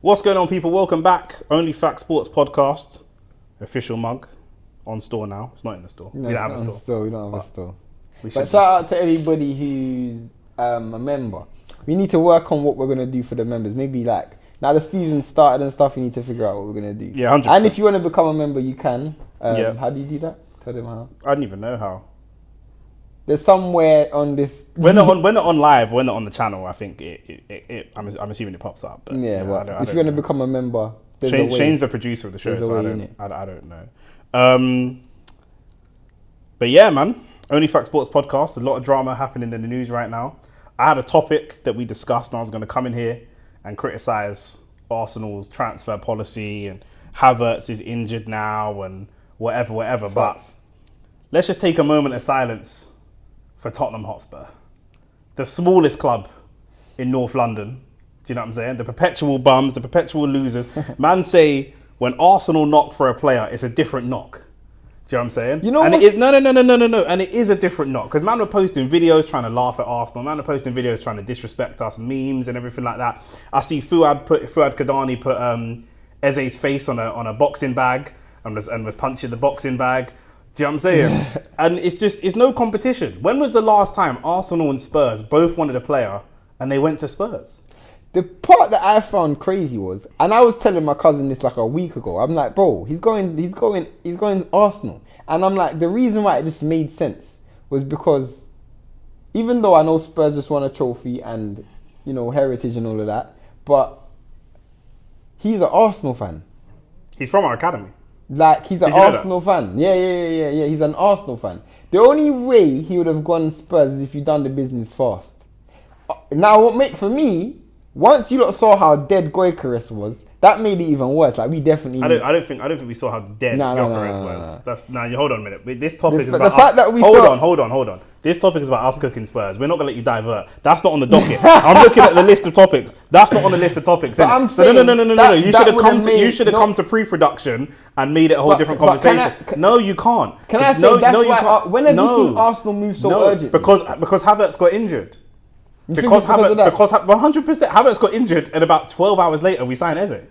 What's going on, people? Welcome back. Onlyfacts Sports Podcast. Official mug. On store now. It's not in the store. No, we don't have a store. We don't have a store. But shout out to everybody who's a member. We need to work on what we're going to do for the members. Maybe like, now the season started and stuff, we need to figure out what we're going to do. Yeah, 100%. And if you want to become a member, you can. How do you do that? Tell them how. I don't even know how. There's somewhere on this. When they're on live, when they're on the channel, I think I'm assuming it pops up. But yeah, well, if you want to become a member, Shane's the producer of the show, so I don't know. But yeah, man, Onlyfacts Sports Podcast. A lot of drama happening in the news right now. I had a topic that we discussed, and I was going to come in here and criticize Arsenal's transfer policy and Havertz is injured now and whatever. But let's just take a moment of silence for Tottenham Hotspur, the smallest club in North London. Do you know what I'm saying? The perpetual bums, the perpetual losers. Man say when Arsenal knock for a player, it's a different knock. Do you know what I'm saying? You know, and it is, no. And it is a different knock because man were posting videos trying to laugh at Arsenal. Man were posting videos trying to disrespect us, memes and everything like that. I see Fuad Kadani put Eze's face on a boxing bag and was punching the boxing bag. Do you know what I'm saying? And it's no competition. When was the last time Arsenal and Spurs both wanted a player and they went to Spurs? The part that I found crazy was, and I was telling my cousin this like a week ago. I'm like, bro, he's going Arsenal, and I'm like, the reason why it just made sense was because even though I know Spurs just won a trophy and heritage and all of that, but he's an Arsenal fan. He's from our academy. Like, he's an Arsenal fan. Yeah. He's an Arsenal fan. The only way he would have gone Spurs is if you done the business fast. Now, for me, once you lot saw how dead Gyökeres was, that made it even worse. Like, we definitely. I don't think we saw how dead Gyökeres was. That's you hold on a minute. This topic is about the fact that we hold on. This topic is about us cooking Spurs. We're not gonna let you divert. That's not on the docket. I'm looking at the list of topics. That's not on the list of topics. No. You should have come to pre-production and made it a whole different conversation. No, you can't. Can I say that's why? When have you seen Arsenal move so urgent? Because Havertz got injured. Because 100% Havertz got injured, and about 12 hours later we signed Eze.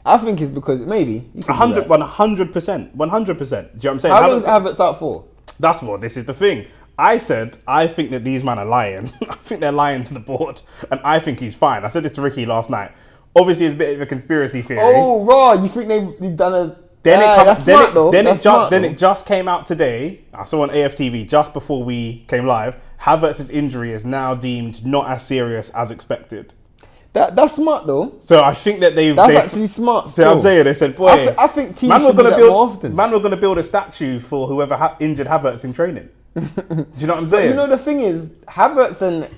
I think it's because maybe 100%. Do you know what I'm saying? How long is Havertz out for? That's what this is the thing. I said I think that these men are lying. I think they're lying to the board, and I think he's fine. I said this to Ricky last night. Obviously, it's a bit of a conspiracy theory. Oh, raw! You think they've done a? Then it just came out today. I saw on AFTV just before we came live. Havertz's injury is now deemed not as serious as expected. That's smart though. So I think that they've actually smart. So I'm saying they said, boy, I think teams should do that more often. Man, we're going to build a statue for whoever injured Havertz in training. Do you know what I'm saying? But the thing is, Havertz and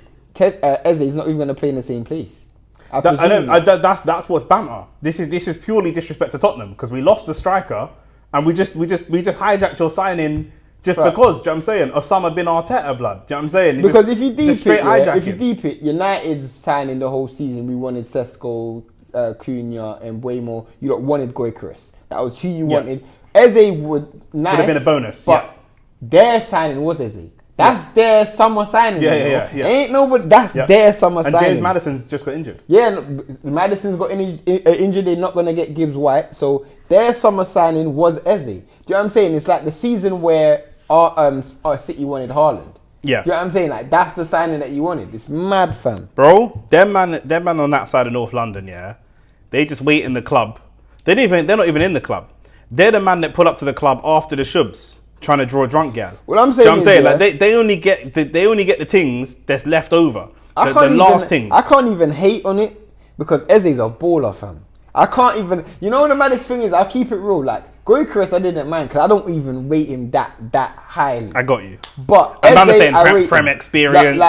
Eze is not even going to play in the same place. That's what's banter. This is purely disrespect to Tottenham because we lost the striker and we just hijacked your signing just because. Do you know what I'm saying? Osama bin Arteta blood. Do you know what I'm saying? Because if you deep it, United's signing the whole season. We wanted Sesko, Cunha, and Buemo. You lot wanted Gyökeres. That was who you wanted. Eze would have been a bonus, but their signing was Eze. That's their summer signing. Yeah. Ain't nobody. That's their summer signing. And James Maddison's just got injured. Yeah, Maddison's got injured. They're not gonna get Gibbs White. So their summer signing was Eze. Do you know what I'm saying? It's like the season where our City wanted Haaland. Yeah. Do you know what I'm saying? Like, that's the signing that you wanted. It's mad, fam. Bro, them man on that side of North London, yeah, they just wait in the club. They're not even in the club. They're the man that pull up to the club after the shubs trying to draw a drunk gal. Well, I'm saying, like they only get the things that's left over. The last things. I can't even hate on it because Eze's a baller, fam. I can't even. You know what the maddest thing is? I'll keep it real. Like, Gyökeres, I didn't mind because I don't even rate him that highly. I got you. But I'm saying prem experience.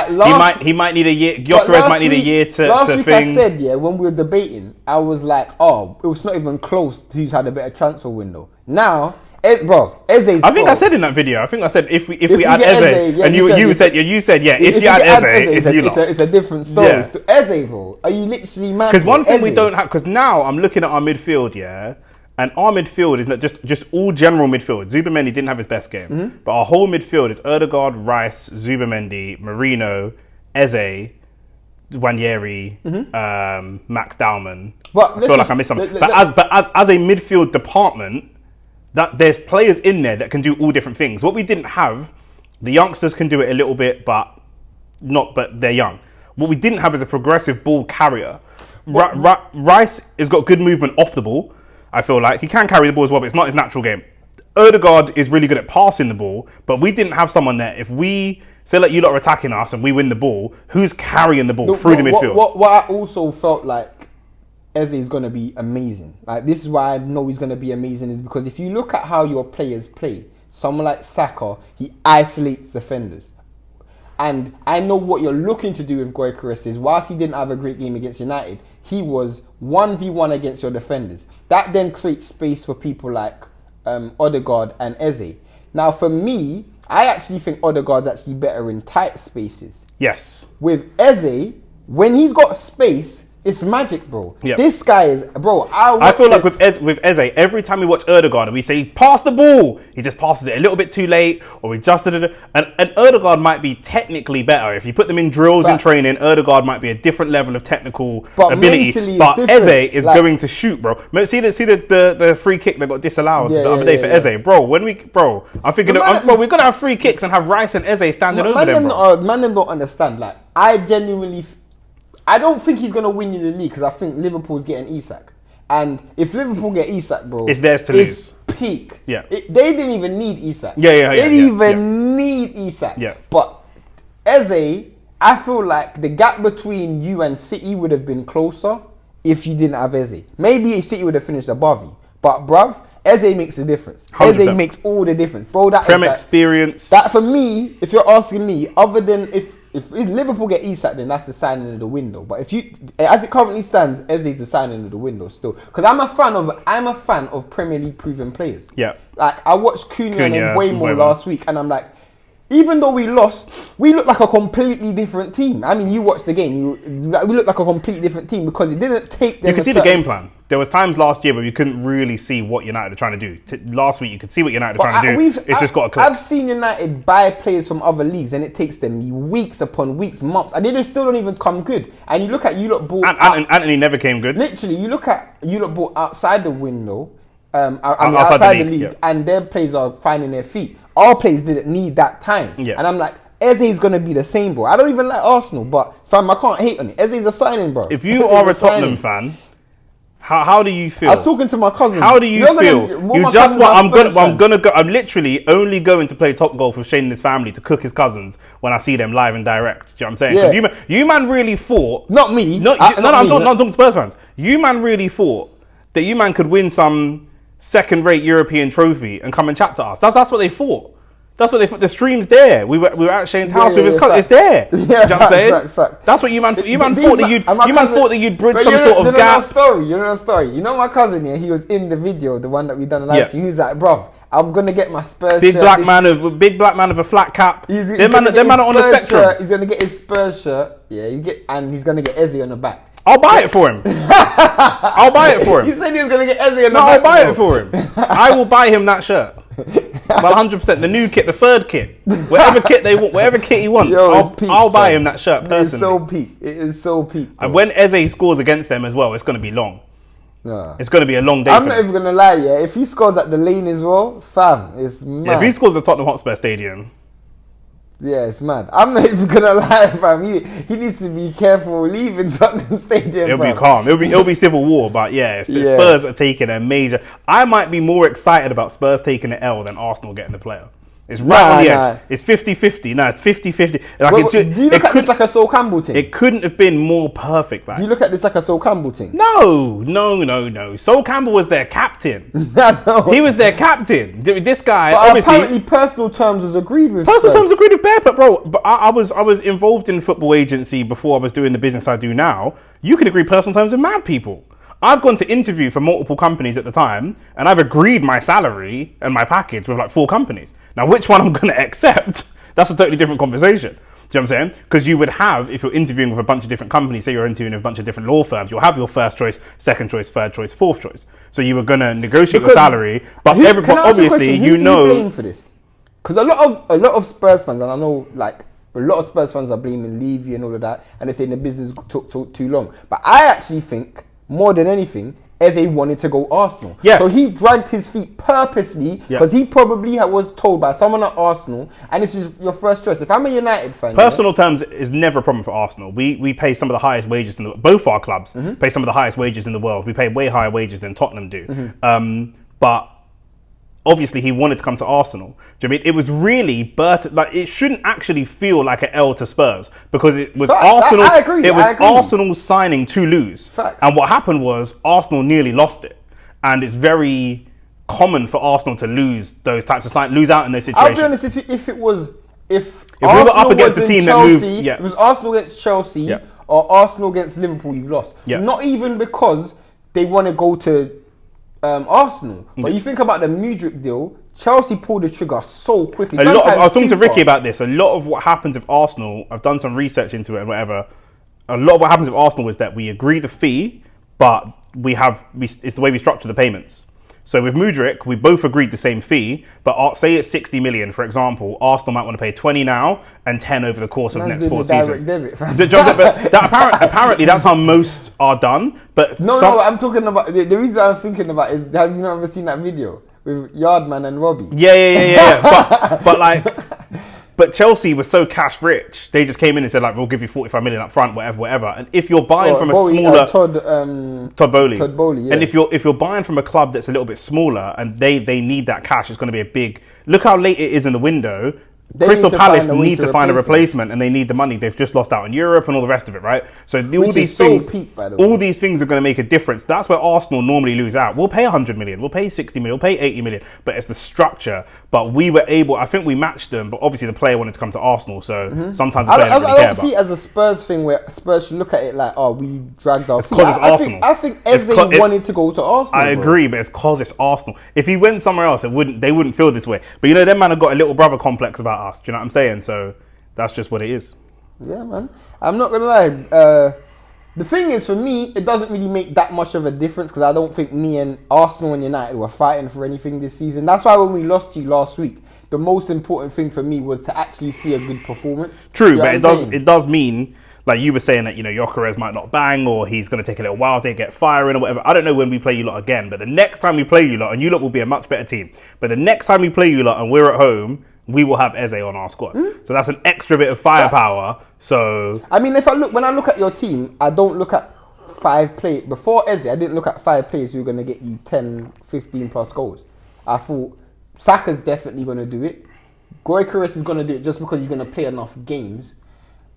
He might need a year. Gyökeres might need a year to last week thing. I said, when we were debating, I was like, it was not even close to who's had a better transfer window. Now, Eze's. I think I said in that video. I think I said if we add Eze, and you said if you add Eze, it's you lot. It's a different story. Yeah. Eze, bro, are you literally mad? Because one thing we don't have, because now I'm looking at our midfield, yeah, and our midfield is not just all general midfield. Zubamendi didn't have his best game, but our whole midfield is Ødegaard, Rice, Zubamendi, Marino, Eze, Wanyeri, Max Dowman. But I feel like I missed something. But as a midfield department, that there's players in there that can do all different things. What we didn't have, the youngsters can do it a little bit, but they're young. What we didn't have is a progressive ball carrier. Rice has got good movement off the ball. I feel like he can carry the ball as well, but it's not his natural game. Odegaard is really good at passing the ball, but we didn't have someone there. If we say like you lot are attacking us and we win the ball, who's carrying the ball through the midfield? What I also felt like Eze is going to be amazing. Like, this is why I know he's going to be amazing, is because if you look at how your players play, someone like Saka, he isolates defenders. And I know what you're looking to do with Gyökeres is, whilst he didn't have a great game against United, he was 1v1 against your defenders. That then creates space for people like Odegaard and Eze. Now, for me, I actually think Odegaard's actually better in tight spaces. Yes. With Eze, when he's got space, it's magic, bro. Yep. This guy is, bro. I feel like with Eze, every time we watch Odegaard and we say, pass the ball, he just passes it a little bit too late, or he just and Odegaard might be technically better. If you put them in drills and training, Odegaard might be a different level of technical ability. But Eze is going to shoot, bro. See the free kick that got disallowed the other day for Eze, bro. I'm thinking, we're gonna have free kicks and have Rice and Eze standing over them, bro. Man, them don't understand. Like, I don't think he's going to win you the league, because I think Liverpool's getting Usyk. And if Liverpool get Usyk, bro, it's theirs to lose. It's peak. Yeah. They didn't even need Usyk. They didn't even need Usyk. Yeah. But Eze, I feel like the gap between you and City would have been closer if you didn't have Eze. Maybe City would have finished above you. But, bruv, Eze makes a difference. 100%. Eze makes all the difference. Bro, that Prem experience. That, for me, if you're asking me, other than if Liverpool get Isak, then that's the signing of the window. But if you, as it currently stands, Eze is the signing of the window still. Because I'm a fan of Premier League proven players. Yeah. Like, I watched Cunha and Mbeumo last week, and I'm like, even though we lost, we look like a completely different team. I mean, you watched the game, we look like a completely different team, because it didn't take them. You could see the game plan. There was times last year where you couldn't really see what United are trying to do. Last week, you could see what United are trying to do. It's just got to click. I've seen United buy players from other leagues, and it takes them weeks upon weeks, months, and they still don't even come good. And you look at bought... Anthony never came good. Literally, you look bought outside the window, outside the league, and their players are finding their feet. Our players didn't need that time. Yeah. And I'm like, Eze is going to be the same, bro. I don't even like Arsenal, but fam, I can't hate on it. Eze is a signing, bro. If you are a Tottenham fan, how do you feel? I was talking to my cousin. How do you feel? I'm literally only going to play Top Golf with Shane and his family to cook his cousins when I see them live and direct. Do you know what I'm saying? Yeah. You man really thought... Not me. I'm talking to Spurs fans. You man really thought that you man could win some second-rate European trophy and come and chat to us. That's what they thought. That's what they thought. The stream's there. We were at Shane's house with his cousin. It's there. Yeah, you know what I'm saying? Fact. That's what you man thought that you'd bridge some sort of gap. You know the story. You know my cousin here. He was in the video, the one that we done live stream. He was like, "Bro, I'm gonna get my Spurs big shirt." Big black man with a flat cap. Them man are on the spectrum. He's gonna get his Spurs shirt. Yeah, he's gonna get Eze on the back. I'll buy it for him. I'll buy it for him. He said he was gonna get Eze on the back. No, I'll buy it for him. I will buy him that shirt. Well, 100%. The new kit, the third kit, whatever kit they want, whatever kit he wants, I'll buy him that shirt personally. It is so peak. It is so peak. And when Eze scores against them as well, it's going to be long. It's going to be a long day. I'm not even going to lie, yeah. If he scores at the Lane as well, fam, it's mad. Yeah, if he scores at Tottenham Hotspur Stadium. Yeah, it's mad. I'm not even gonna lie, fam. He needs to be careful leaving Tottenham Stadium. It'll be calm. It'll be civil war. But yeah, if the Spurs are taking a major, I might be more excited about Spurs taking the L than Arsenal getting the player. It's right on the edge. It's 50-50. No, it's 50-50. Like do you look at this like a Sol Campbell thing? It couldn't have been more perfect. Like. Do you look at this like a Sol Campbell thing? No. Sol Campbell was their captain. He was their captain. This guy, but obviously, apparently personal terms was agreed with. Personal terms agreed with Bear, but bro, but I was involved in football agency before I was doing the business I do now. You can agree personal terms with mad people. I've gone to interview for multiple companies at the time, and I've agreed my salary and my package with like 4 companies. Now, which one I'm going to accept, that's a totally different conversation. Do you know what I'm saying? Because you would have, if you're interviewing with a bunch of different companies, say you're interviewing with a bunch of different law firms, you'll have your first choice, second choice, third choice, fourth choice. So you were going to negotiate your salary, but obviously, you know... Who's paying for this? Because a lot of Spurs fans, and I know, like, But a lot of Spurs fans are blaming Levy and all of that, and they're saying the business took too long. But I actually think, more than anything, Eze wanted to go Arsenal. Yes. So he dragged his feet purposely because he probably was told by someone at Arsenal, and this is your first choice. If I'm a United fan, personal terms is never a problem for Arsenal. We pay some of the highest wages in both our clubs pay some of the highest wages in the world. We pay way higher wages than Tottenham do. But obviously he wanted to come to Arsenal. Do you know what I mean? It was really like it shouldn't actually feel like an L to Spurs because it was Arsenal. I agree. It was Arsenal signing to lose. Facts. And what happened was Arsenal nearly lost it. And it's very common for Arsenal to lose those types of lose out in those situations. I'll be honest, if we were up against the team Chelsea, that moved, if it was Arsenal against Chelsea or Arsenal against Liverpool, you've lost. Not even because they want to go to Arsenal. But you think about the Mudryk deal, Chelsea pulled the trigger so quickly. I was talking to Ricky about this. A lot of what happens if Arsenal, I've done some research into it and whatever, a lot of what happens with Arsenal is that we agree the fee, but it's the way we structure the payments. So with Mudryk, we both agreed the same fee, but say it's 60 million, for example, Arsenal might want to pay 20 now and 10 over the course of the next 4 seasons. Apparently that's how most are done. But no, I'm talking about, the reason I'm thinking about is, have you ever seen that video with Yardman and Robbie? Yeah. But Chelsea was so cash rich, they just came in and said, like, we'll give you 45 million up front, whatever. And if you're buying from a smaller Todd Bowley, and if you're buying from a club that's a little bit smaller and they need that cash, it's going to be a big. Look how late it is in the window. Crystal Palace need to find a replacement, and they need the money. They've just lost out in Europe and all the rest of it, right? So all these things are going to make a difference. That's where Arsenal normally lose out. We'll pay 100 million, we'll pay 60 million, we'll pay 80 million, but it's the structure. But we were able, I think we matched them, but obviously the player wanted to come to Arsenal, so sometimes the player doesn't really care. I don't see it as a Spurs thing where Spurs should look at it like, oh, we dragged our feet. It's because it's Arsenal. I think Eze wanted to go to Arsenal. I agree, but it's because it's Arsenal. If he went somewhere else, they wouldn't feel this way. But them man have got a little brother complex about us. Do you know what I'm saying? So that's just what it is. Yeah, man. I'm not gonna lie. The thing is, for me, it doesn't really make that much of a difference because I don't think me and Arsenal and United were fighting for anything this season. That's why when we lost to you last week, the most important thing for me was to actually see a good performance. True, but it does mean, like you were saying, that Gyökeres might not bang or he's going to take a little while to get firing or whatever. I don't know when we play you lot again, but the next time we play you lot, and you lot will be a much better team, but the next time we play you lot and we're at home, we will have Eze on our squad. So that's an extra bit of firepower. So I mean, when I look at your team, I don't look at 5 players. Before Eze, I didn't look at 5 players who are going to get you 10, 15 plus goals. I thought Saka's definitely going to do it. Gyökeres is going to do it just because he's going to play enough games.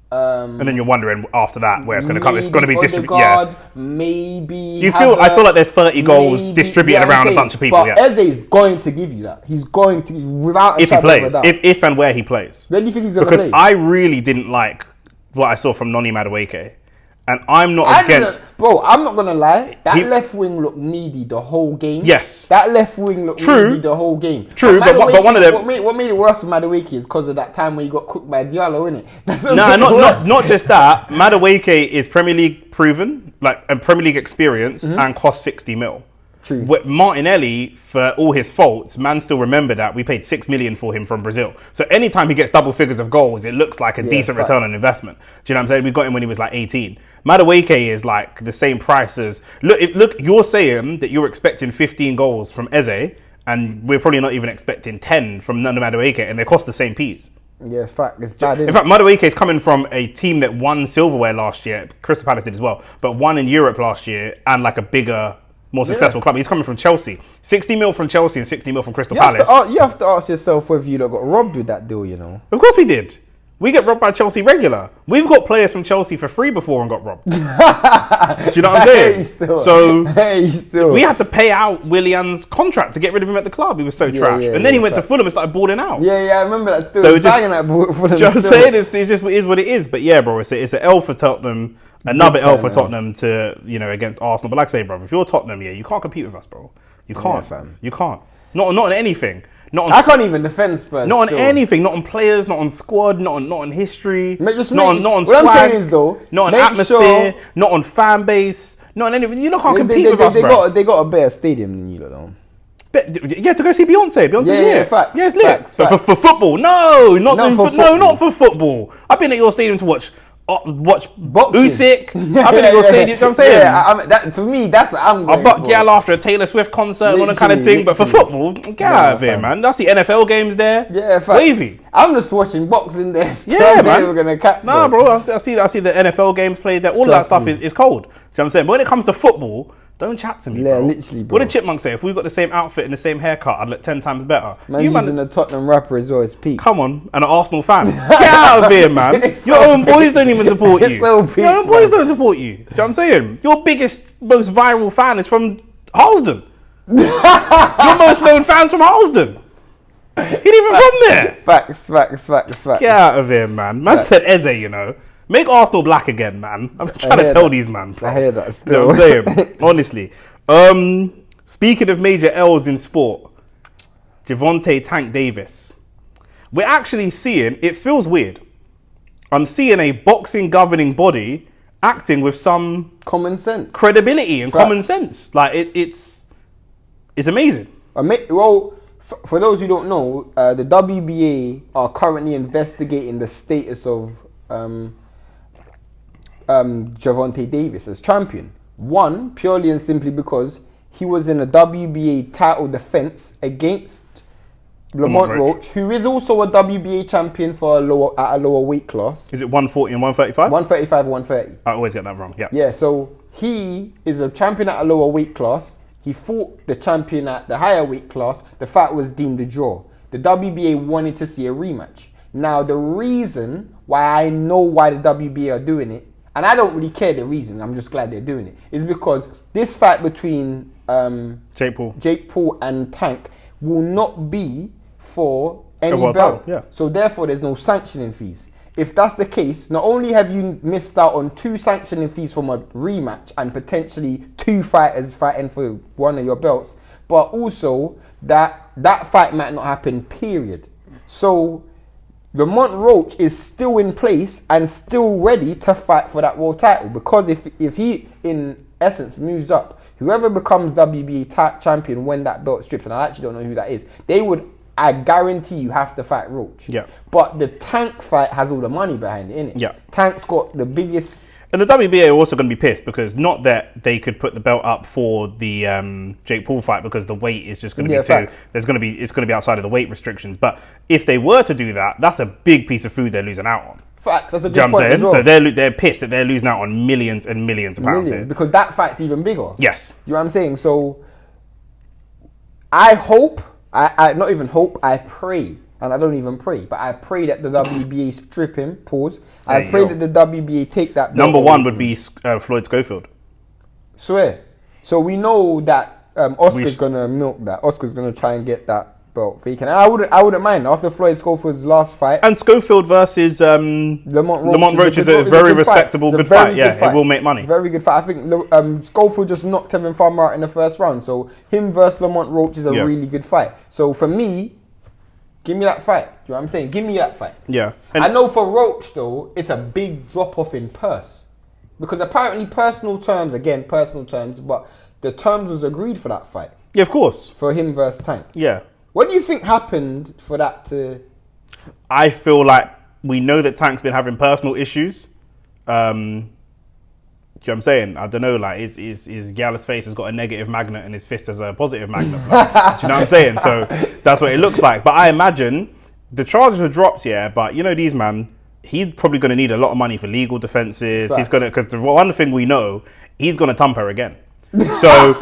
And then you're wondering after that where it's going to come. It's going to be distributed. Yeah, maybe. I feel like there's 30 goals distributed around a bunch of people. But Eze is going to give you that. He's going to, without a if he plays, if and where he plays. Where do you think he's going to play? Because I really didn't like what I saw from Noni Madueke. And I'm not against... Bro, I'm not going to lie. That left wing looked needy the whole game. Yes. That left wing looked needy the whole game. True, but one of them... What made it worse for Madueke is because of that time when he got cooked by Diallo, innit? Not just that. Madueke is Premier League proven, and Premier League experience, and cost 60 mil. True. With Martinelli, for all his faults, man still remember that we paid 6 million for him from Brazil. So anytime he gets double figures of goals, it looks like a decent return on investment. Do you know what I'm saying? We got him when he was like 18. Madueke is like the same price as... Look, you're saying that you're expecting 15 goals from Eze, and we're probably not even expecting 10 from Noni Madueke, and they cost the same piece. Yeah, fact. It's bad, in fact, Madueke is coming from a team that won silverware last year. Crystal Palace did as well, but won in Europe last year, and like a bigger... more successful club. He's coming from Chelsea. 60 mil from Chelsea and 60 mil from Crystal Palace. You have to ask yourself whether you got robbed with that deal, Of course we did. We get robbed by Chelsea regular. We've got players from Chelsea for free before and got robbed. Do you know what I'm saying? We had to pay out Willian's contract to get rid of him at the club. He was so trash. And then he went to Fulham and started balling out. Yeah, I remember that still. So banging that Fulham. Do you know what I'm saying? It's just it is what it is. But yeah, bro, it's an L for Tottenham. Another L for Tottenham to, against Arsenal. But like I say, bro, if you're Tottenham, you can't compete with us, bro. You can't. Yeah, fam. You can't. Not on anything. I can't even defend Spurs. Not on anything. Not on players. Not on squad. Not on history. Not on swag. What I'm saying is, though, not on atmosphere. Not on fan base. Not on anything. You can't compete with us, bro. They got a better stadium than you, though. Yeah, to go see Beyonce. Beyonce's here. Yeah, facts. Yeah, it's lit. Facts. For football, no, not for football. No, not for football. I've been at your stadium to watch Boxing. Usyk. I've been at your stadium. You know what I'm saying? Yeah, for me, that's what I'm going I butt gal after a Taylor Swift concert and all that kind of thing. But for football, get out of here, man. That's the NFL games there. Yeah, facts. Wavy. I'm just watching boxing there. Yeah, man. We're gonna catch. Nah, bro. I see the NFL games played there. All that stuff is cold. Do you know what I'm saying? But when it comes to football, don't chat to me, Yeah, bro. literally, bro. What did Chipmunk say? If we got the same outfit and the same haircut, I'd look 10 times better. Man, using a Tottenham rapper as well as Pete. Come on, and an Arsenal fan. Get out of here, man. Your own boys don't even support you. Your own boys don't support you. Do you know what I'm saying? Your biggest, most viral fan is from Harlesden. Your most known fan's from Harlesden. He ain't even from there. Facts. Get out of here, man. Man said Eze, you know. Make Arsenal black again, man. I'm trying to tell these man. Bro. I hear that still. You know what I'm saying? Honestly. Speaking of major L's in sport, Gervonta Tank Davis. We're actually seeing, it feels weird. I'm seeing a boxing governing body acting with some common sense, credibility and common sense. Like it's amazing. Well, for those who don't know, the WBA are currently investigating the status of Gervonta Davis as champion. One, purely and simply because he was in a WBA title defense against Lamont Roach, who is also a WBA champion at a lower weight class. Is it 140 and 135? 135, 130. I always get that wrong. Yeah. Yeah. So he is a champion at a lower weight class. He fought the champion at the higher weight class. The fight was deemed a draw. The WBA wanted to see a rematch. Now, the reason why I know why the WBA are doing it, and I don't really care the reason, I'm just glad they're doing it, is because this fight between Jake Paul and Tank will not be for any belt. Yeah. So therefore, there's no sanctioning fees. If that's the case, not only have you missed out on 2 sanctioning fees from a rematch and potentially 2 fighters fighting for one of your belts, but also that fight might not happen, period. So Lamont Roach is still in place and still ready to fight for that world title, because if he, in essence, moves up, whoever becomes WBA champion when that belt strips, and I actually don't know who that is, I guarantee you have to fight Roach. Yeah. But the Tank fight has all the money behind it, innit? Yeah. Tank's got the biggest. And the WBA are also going to be pissed because not that they could put the belt up for the Jake Paul fight because the weight is just going to be too. It's going to be outside of the weight restrictions. But if they were to do that, that's a big piece of food they're losing out on. Facts. That's a good point as well. So they're pissed that they're losing out on millions and millions of pounds here. Because that fight's even bigger. Yes. You know what I'm saying? So I hope. I not even hope, I pray, and I don't even pray, but I pray that the WBA strip him, pause. I pray that the WBA take that belt. Number one would be Floyd Schofield. Swear. So we know that Oscar's going to milk that. Oscar's going to try and get that belt vacant. And I wouldn't mind after Floyd Schofield's last fight. And Schofield versus Lamont Roach is a very respectable, good fight. Yeah, it will make money. Very good fight. I think Schofield just knocked Kevin Farmer out in the first round. So him versus Lamont Roach is a really good fight. So for me, give me that fight. Do you know what I'm saying? Give me that fight. Yeah. And I know for Roach, though, it's a big drop-off in purse. Because apparently personal terms, but the terms was agreed for that fight. Yeah, of course. For him versus Tank. Yeah. What do you think happened for that to... I feel like we know that Tank's been having personal issues. Do you know what I'm saying? I don't know, like, his Gallus face has got a negative magnet and his fist has a positive magnet. Like, do you know what I'm saying? So that's what it looks like. But I imagine the charges were dropped, yeah, but you know these man, he's probably going to need a lot of money for legal defenses. Right. He's going to, because the one thing we know, he's going to thump her again. So,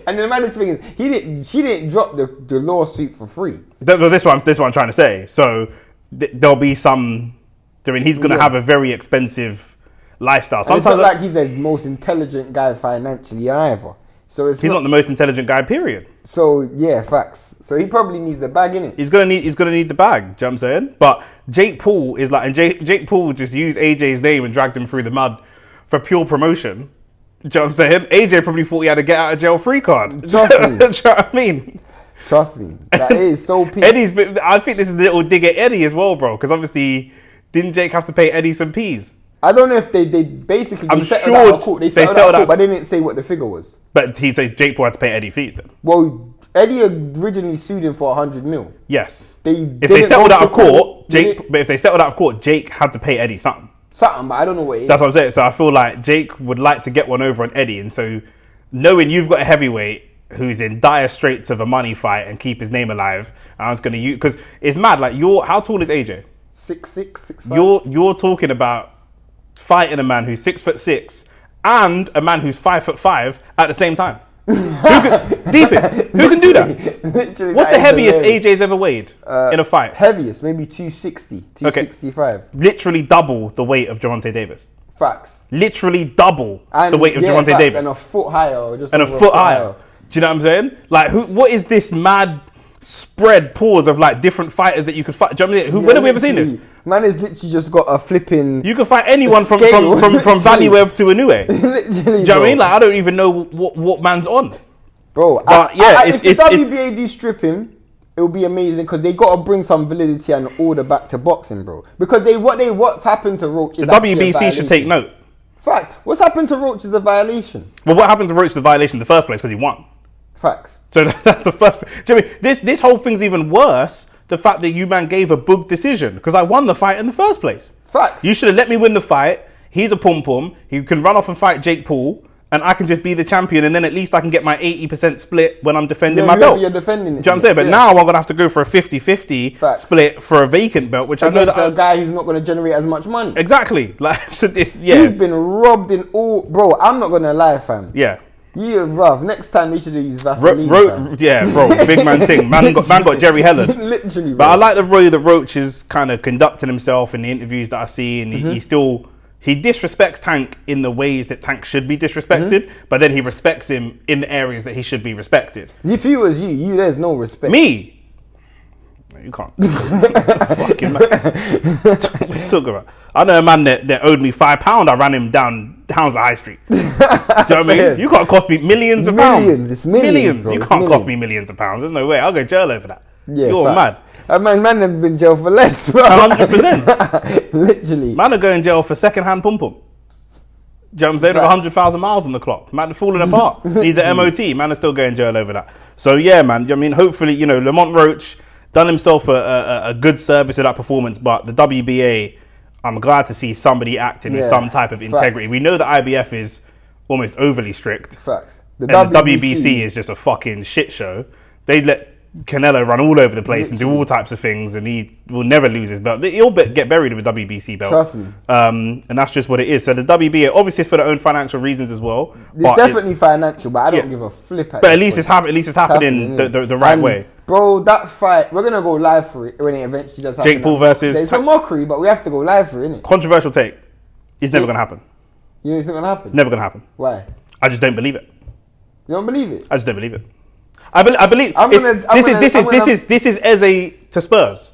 and the maddest thing is, she didn't drop the lawsuit for free. This one I'm trying to say. So there'll be some. I mean, he's going to have a very expensive lifestyle. Sometimes it's not like he's the most intelligent guy financially either. So he's not the most intelligent guy. Period. So yeah, facts. So he probably needs the bag, innit? He's gonna need the bag. Do you know what I'm saying? But Jake Paul is like, and Jake Paul just used AJ's name and dragged him through the mud for pure promotion. Do you know what I'm saying? AJ probably thought he had a get out of jail free card. Trust me. Do you know what I mean? Trust me. That is so peak. I think this is a little dig at Eddie as well, bro. Because obviously, didn't Jake have to pay Eddie some peas? I don't know if they basically... I'm sure they settled out, but they didn't say what the figure was. But he said Jake Paul had to pay Eddie fees then. Well, Eddie originally sued him for 100 mil. Yes. If they settled out of court, Jake had to pay Eddie something. Something, but I don't know what it is. That's what I'm saying. So I feel like Jake would like to get one over on Eddie, and so knowing you've got a heavyweight who's in dire straits of a money fight and keep his name alive, I was going to use, because it's mad. Like, how tall is AJ? 6'6", 6'5". You're talking about fighting a man who's 6'6" and a man who's 5'5" at the same time. Who can do that? Literally, what's the heaviest AJ's ever weighed in a fight? Heaviest, maybe 260, 265. Okay. Literally double the weight of Gervonta Davis. Facts. Literally double the weight of Gervonta Davis. And a foot higher. Or just and a foot higher. Do you know what I'm saying? Like, what is this mad spread pause of like different fighters that you could fight? Do you know what I mean? When have we ever seen this? Man has literally just got a flipping. You can fight anyone from Valuev to Inoue. Literally, do you know what I mean? Like, I don't even know what man's on. Bro, but if the WBA do strip him, it will be amazing because they got to bring some validity and order back to boxing, bro. Because what's happened to Roach is the WBC should take note. Facts. What's happened to Roach is a violation. Well, what happened to Roach is a violation in the first place because he won. Facts. So that's the first. Do you know what I mean? This whole thing's even worse. The fact that you man gave a bug decision because I won the fight in the first place. Facts. You should have let me win the fight. He's a pum. He can run off and fight Jake Paul, and I can just be the champion, and then at least I can get my 80% split when I'm defending my belt. You're defending it. Do you know what I'm saying? But now I'm going to have to go for a 50-50 split for a vacant belt, which I know that a guy who's not going to generate as much money. Exactly. Like, so this, yeah. He's been robbed in all. Bro, I'm not going to lie, fam. Yeah. Yeah, bruv. Next time they should have used Vaseline. Yeah, bro. Big man thing. Man got Jerry Hellard. Literally, bro. But I like the way that Roach is kind of conducting himself in the interviews that I see, and he disrespects Tank in the ways that Tank should be disrespected, but then he respects him in the areas that he should be respected. If he was you, there's no respect. Me? No, you can't. Fucking man. What are you talking about? I know a man that owed me £5. I ran him down Hounslow High Street. Do you know what I mean? Yes. You can't cost me millions of pounds. It's millions. Bro. You can't cost me millions of pounds. There's no way. I'll go to jail over that. Yeah, you're facts. mad. Man have been in jail for less, bro. 100%. Literally. Man are going to jail for second-hand pum-pum. Do you know what I'm saying? 100,000 miles on the clock. Man, falling apart. Needs an MOT. Man are still going to jail over that. So, yeah, man. I mean, hopefully, Lamont Roach done himself a good service with that performance, but the WBA, I'm glad to see somebody acting with some type of integrity. We know the IBF is almost overly strict. Facts. The WBC is just a fucking shit show. They let Canelo run all over the place and do all types of things, and he will never lose his belt. He'll get buried with a WBC belt. Trust me. And that's just what it is. So the WBA, obviously, it's for their own financial reasons as well. It's definitely financial, but I don't give a flip at it. But at least it's happening the right way. Bro, that fight, we're going to go live for it when it eventually does happen. Jake Paul versus... It's a mockery, but we have to go live for it, innit? Controversial take. It's never going to happen. You know it's not going to happen? It's never going to happen. Why? I just don't believe it. You don't believe it? I just don't believe it. I believe this is Eze to Spurs.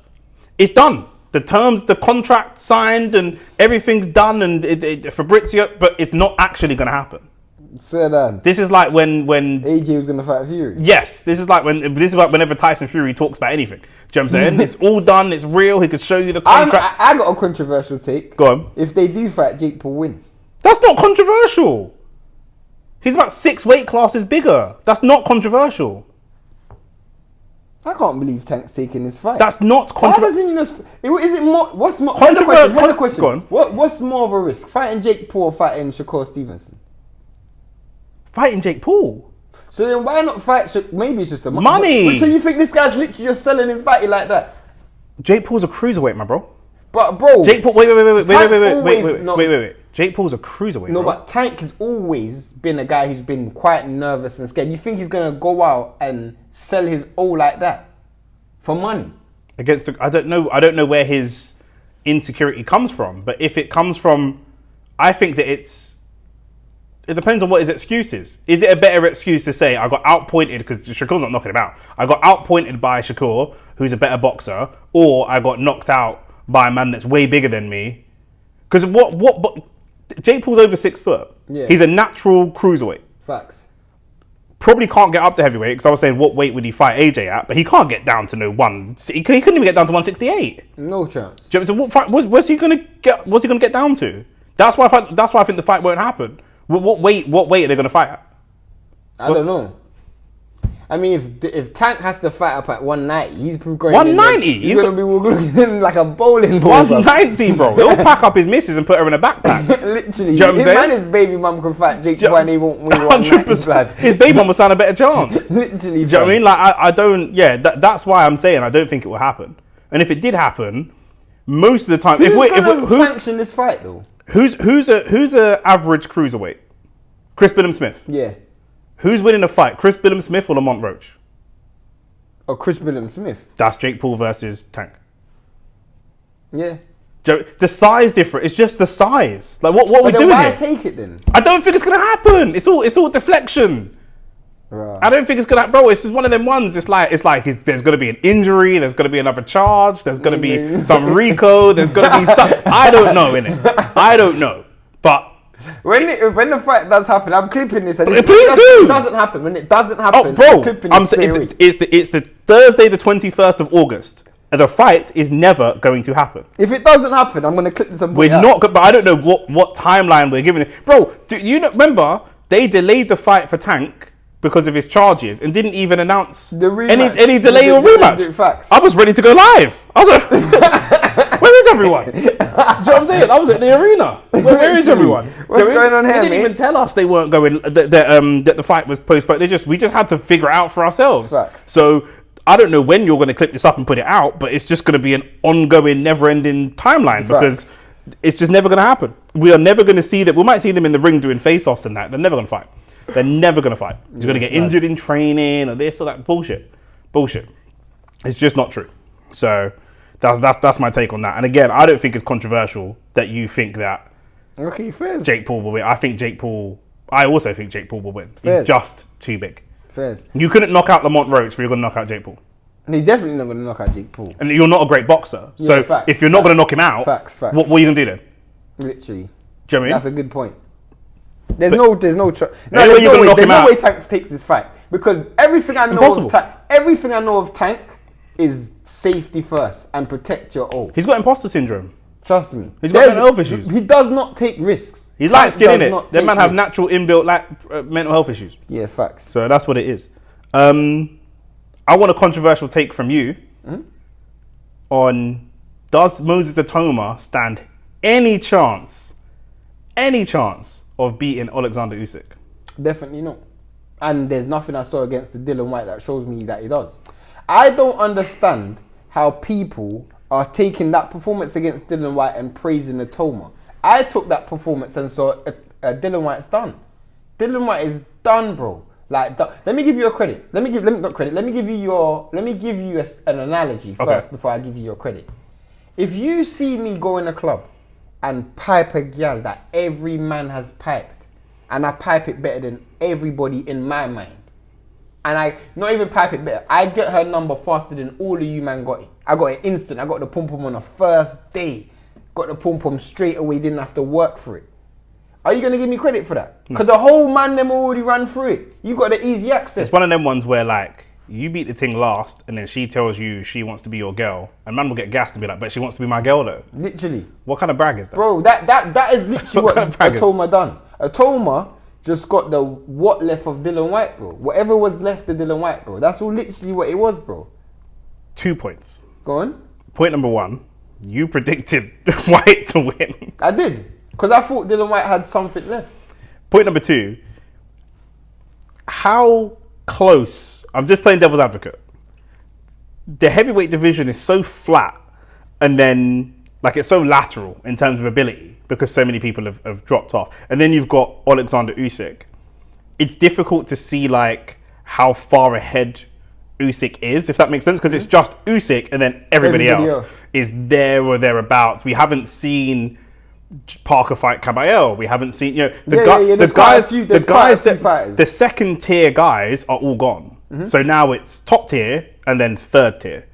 It's done. The terms, the contract signed, and everything's done, and Fabrizio, but it's not actually going to happen. Swear that. This is like when AJ was going to fight Fury. Yes, this is like whenever Tyson Fury talks about anything. Do you know what I'm saying? It's all done. It's real. He could show you the contract. I got a controversial take. Go on. If they do fight, Jake Paul wins. That's not controversial. He's about 6 weight classes bigger. That's not controversial. I can't believe Tank's taking this fight. That's not controversial. Is it more? What's more? Controversial. Here's the question. Go on. What's more of a risk? Fighting Jake Paul or fighting Shakur Stevenson? Fighting Jake Paul. So then why not fight? Maybe it's just the money. So you think this guy's literally just selling his body like that? Jake Paul's a cruiserweight, my bro. But bro, Jake Paul. Wait. Jake Paul's a cruiserweight. No, but Tank has always been a guy who's been quite nervous and scared. You think he's gonna go out and sell his all like that for money? I don't know where his insecurity comes from. But if it comes from, I think that it depends on what his excuse is. Is it a better excuse to say I got outpointed because Shakur's not knocking him out? I got outpointed by Shakur, who's a better boxer, or I got knocked out by a man that's way bigger than me? Because Jake Paul's over 6 foot. Yeah. He's a natural cruiserweight. Facts. Probably can't get up to heavyweight because I was saying what weight would he fight AJ at, but he can't get down to he couldn't even get down to 168. No chance. So what fight what's he gonna get down to? That's why I think the fight won't happen. What weight are they gonna fight at? I don't know. I mean, if Tank has to fight up at 190, he's going 190. He's going to be looking like a bowling ball. 190, bro. He'll pack up his missus and put her in a backpack. Literally, you know his man, his baby mum can fight Jake Paul and he won't win 100%. His baby mum will stand a better chance. Literally, do you know what I mean? Like I don't. Yeah, that's why I'm saying I don't think it will happen. And if it did happen, most of the time, who sanction this fight though? Who's a average cruiserweight? Chris Billam-Smith. Yeah. Who's winning the fight? Chris Billam-Smith or Lamont Roach? Oh, Chris Billam-Smith. That's Jake Paul versus Tank. Yeah. The size different. It's just the size. Like what we're doing why here? Take it then? I don't think it's gonna happen. It's all deflection. Right. I don't think it's gonna, bro. It's just one of them ones. It's like there's gonna be an injury. There's gonna be another charge. There's gonna be some RICO. There's gonna be some. I don't know, innit? I don't know, but. When the fight does happen, I'm clipping this. And please do. It doesn't happen. When it doesn't happen, oh, bro, I'm clipping this it's the Thursday, the 21st of August. The fight is never going to happen. If it doesn't happen, I'm gonna clip this. We're not, but I don't know what timeline we're giving it, bro. Do you remember they delayed the fight for Tank because of his charges and didn't even announce any delay or rematch? Facts. I was ready to go live. I was like, where is everyone? Do you know what I'm saying? I was at the arena. Where is everyone? What's going on here? They didn't even tell us they weren't going. That the fight was postponed. We just had to figure it out for ourselves. Facts. So I don't know when you're going to clip this up and put it out, but it's just going to be an ongoing, never-ending timeline because it's just never going to happen. We are never going to see that. We might see them in the ring doing face-offs and that. They're never going to fight. They're never going to fight. You're going to get injured in training or this or that. Bullshit. It's just not true. So that's my take on that. And again, I don't think it's controversial that you think that Jake Paul will win. I also think Jake Paul will win. He's just too big. Fair. You couldn't knock out Lamont Roach, but you're going to knock out Jake Paul. And he's definitely not going to knock out Jake Paul. And you're not a great boxer. So if you're not going to knock him out, what are you going to do then? Literally. Do you know what I mean? That's a good point. There's no way Tank takes this fight because everything I know of Tank is safety first and protect your own. He's got imposter syndrome. Trust me. He's got mental health issues. He does not take risks. He's light skinned, innit? That man have natural inbuilt mental health issues. Yeah, facts. So that's what it is. I want a controversial take from you on does Moses Itauma stand any chance of beating Alexander Usyk? Definitely not. And there's nothing I saw against the Dillian Whyte that shows me that he does. I don't understand how people are taking that performance against Dillian Whyte and praising Itauma. I took that performance and saw Dillian Whyte's done. Dillian Whyte is done, bro. Like, let me give you a credit. Let me give you an analogy first before I give you your credit. If you see me go in a club and pipe a girl that every man has piped, and I pipe it better than everybody in my mind, and I not even pipe it better, I get her number faster than all of you man got it. I got it instant. I got the pom pom on the first day. Got the pom pom straight away. Didn't have to work for it. Are you gonna give me credit for that? Because the whole man them already ran through it. You got the easy access. It's one of them ones where like you beat the thing last, and then she tells you she wants to be your girl, and man will get gassed and be like, "But she wants to be my girl though." Literally. What kind of brag is that, bro? That is literally what Itauma done. Itauma just got the what left of Dillian Whyte, bro. Whatever was left of Dillian Whyte, bro. That's all literally what it was, bro. 2 points. Go on. Point number 1, you predicted Whyte to win. I did. Because I thought Dillian Whyte had something left. Point number 2, how close, I'm just playing devil's advocate. The heavyweight division is so flat and then like it's so lateral in terms of ability because so many people have dropped off. And then you've got Alexander Usyk. It's difficult to see like how far ahead Usyk is, if that makes sense, because it's just Usyk and then everybody else is there or thereabouts. We haven't seen Parker fight Caballero. We haven't seen, you know, the second tier guys are all gone. So now it's top tier and then third tier.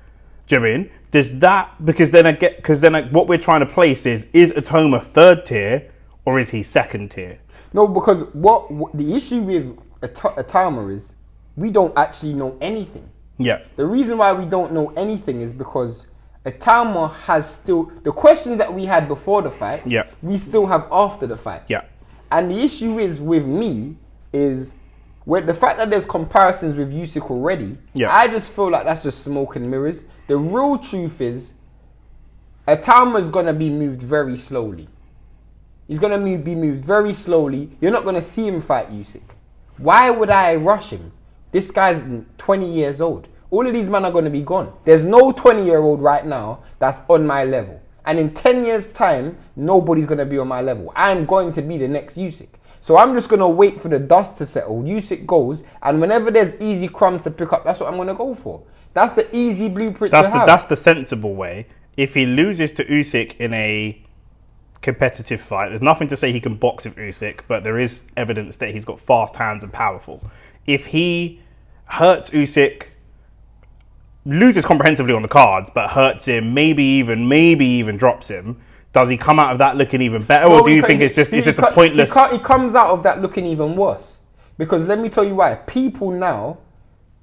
Do you know what I mean? Does that, because then what we're trying to place is Itauma third tier or is he second tier? No, because what the issue with Itauma is we don't actually know anything. Yeah. The reason why we don't know anything is because Itauma has still the questions that we had before the fight. Yeah. We still have after the fight. Yeah. And the issue is with me is With the fact that there's comparisons with Usyk already, I just feel like that's just smoke and mirrors. The real truth is, Itauma is going to be moved very slowly. He's going to be moved very slowly. You're not going to see him fight Usyk. Why would I rush him? This guy's 20 years old. All of these men are going to be gone. There's no 20-year-old right now that's on my level. And in 10 years' time, nobody's going to be on my level. I'm going to be the next Usyk. So I'm just going to wait for the dust to settle. Usyk goes, and whenever there's easy crumbs to pick up, that's what I'm going to go for. That's the easy blueprint to have. That's the sensible way. If he loses to Usyk in a competitive fight, there's nothing to say he can box with Usyk, but there is evidence that he's got fast hands and powerful. If he hurts Usyk, loses comprehensively on the cards, but hurts him, maybe even drops him, does he come out of that looking even better, or do you think it's just a pointless? He comes out of that looking even worse, because let me tell you why. People now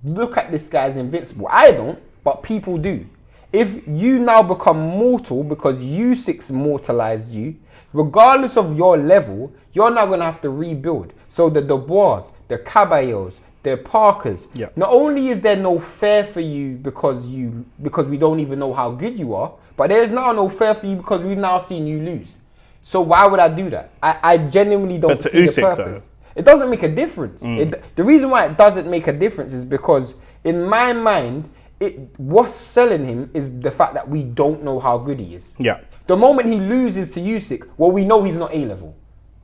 look at this guy as invincible. I don't, but people do. If you now become mortal because Usyk's mortalized you, regardless of your level, you're now going to have to rebuild. So the Dubois, the Caballos, the Parkers, not only is there no fair for you because we don't even know how good you are, but there is now no fair for you because we've now seen you lose. So why would I do that? I genuinely don't see Usyk, the purpose. Though. It doesn't make a difference. The reason why it doesn't make a difference is because in my mind, what's selling him is the fact that we don't know how good he is. Yeah. The moment he loses to Usyk, well, we know he's not A-level.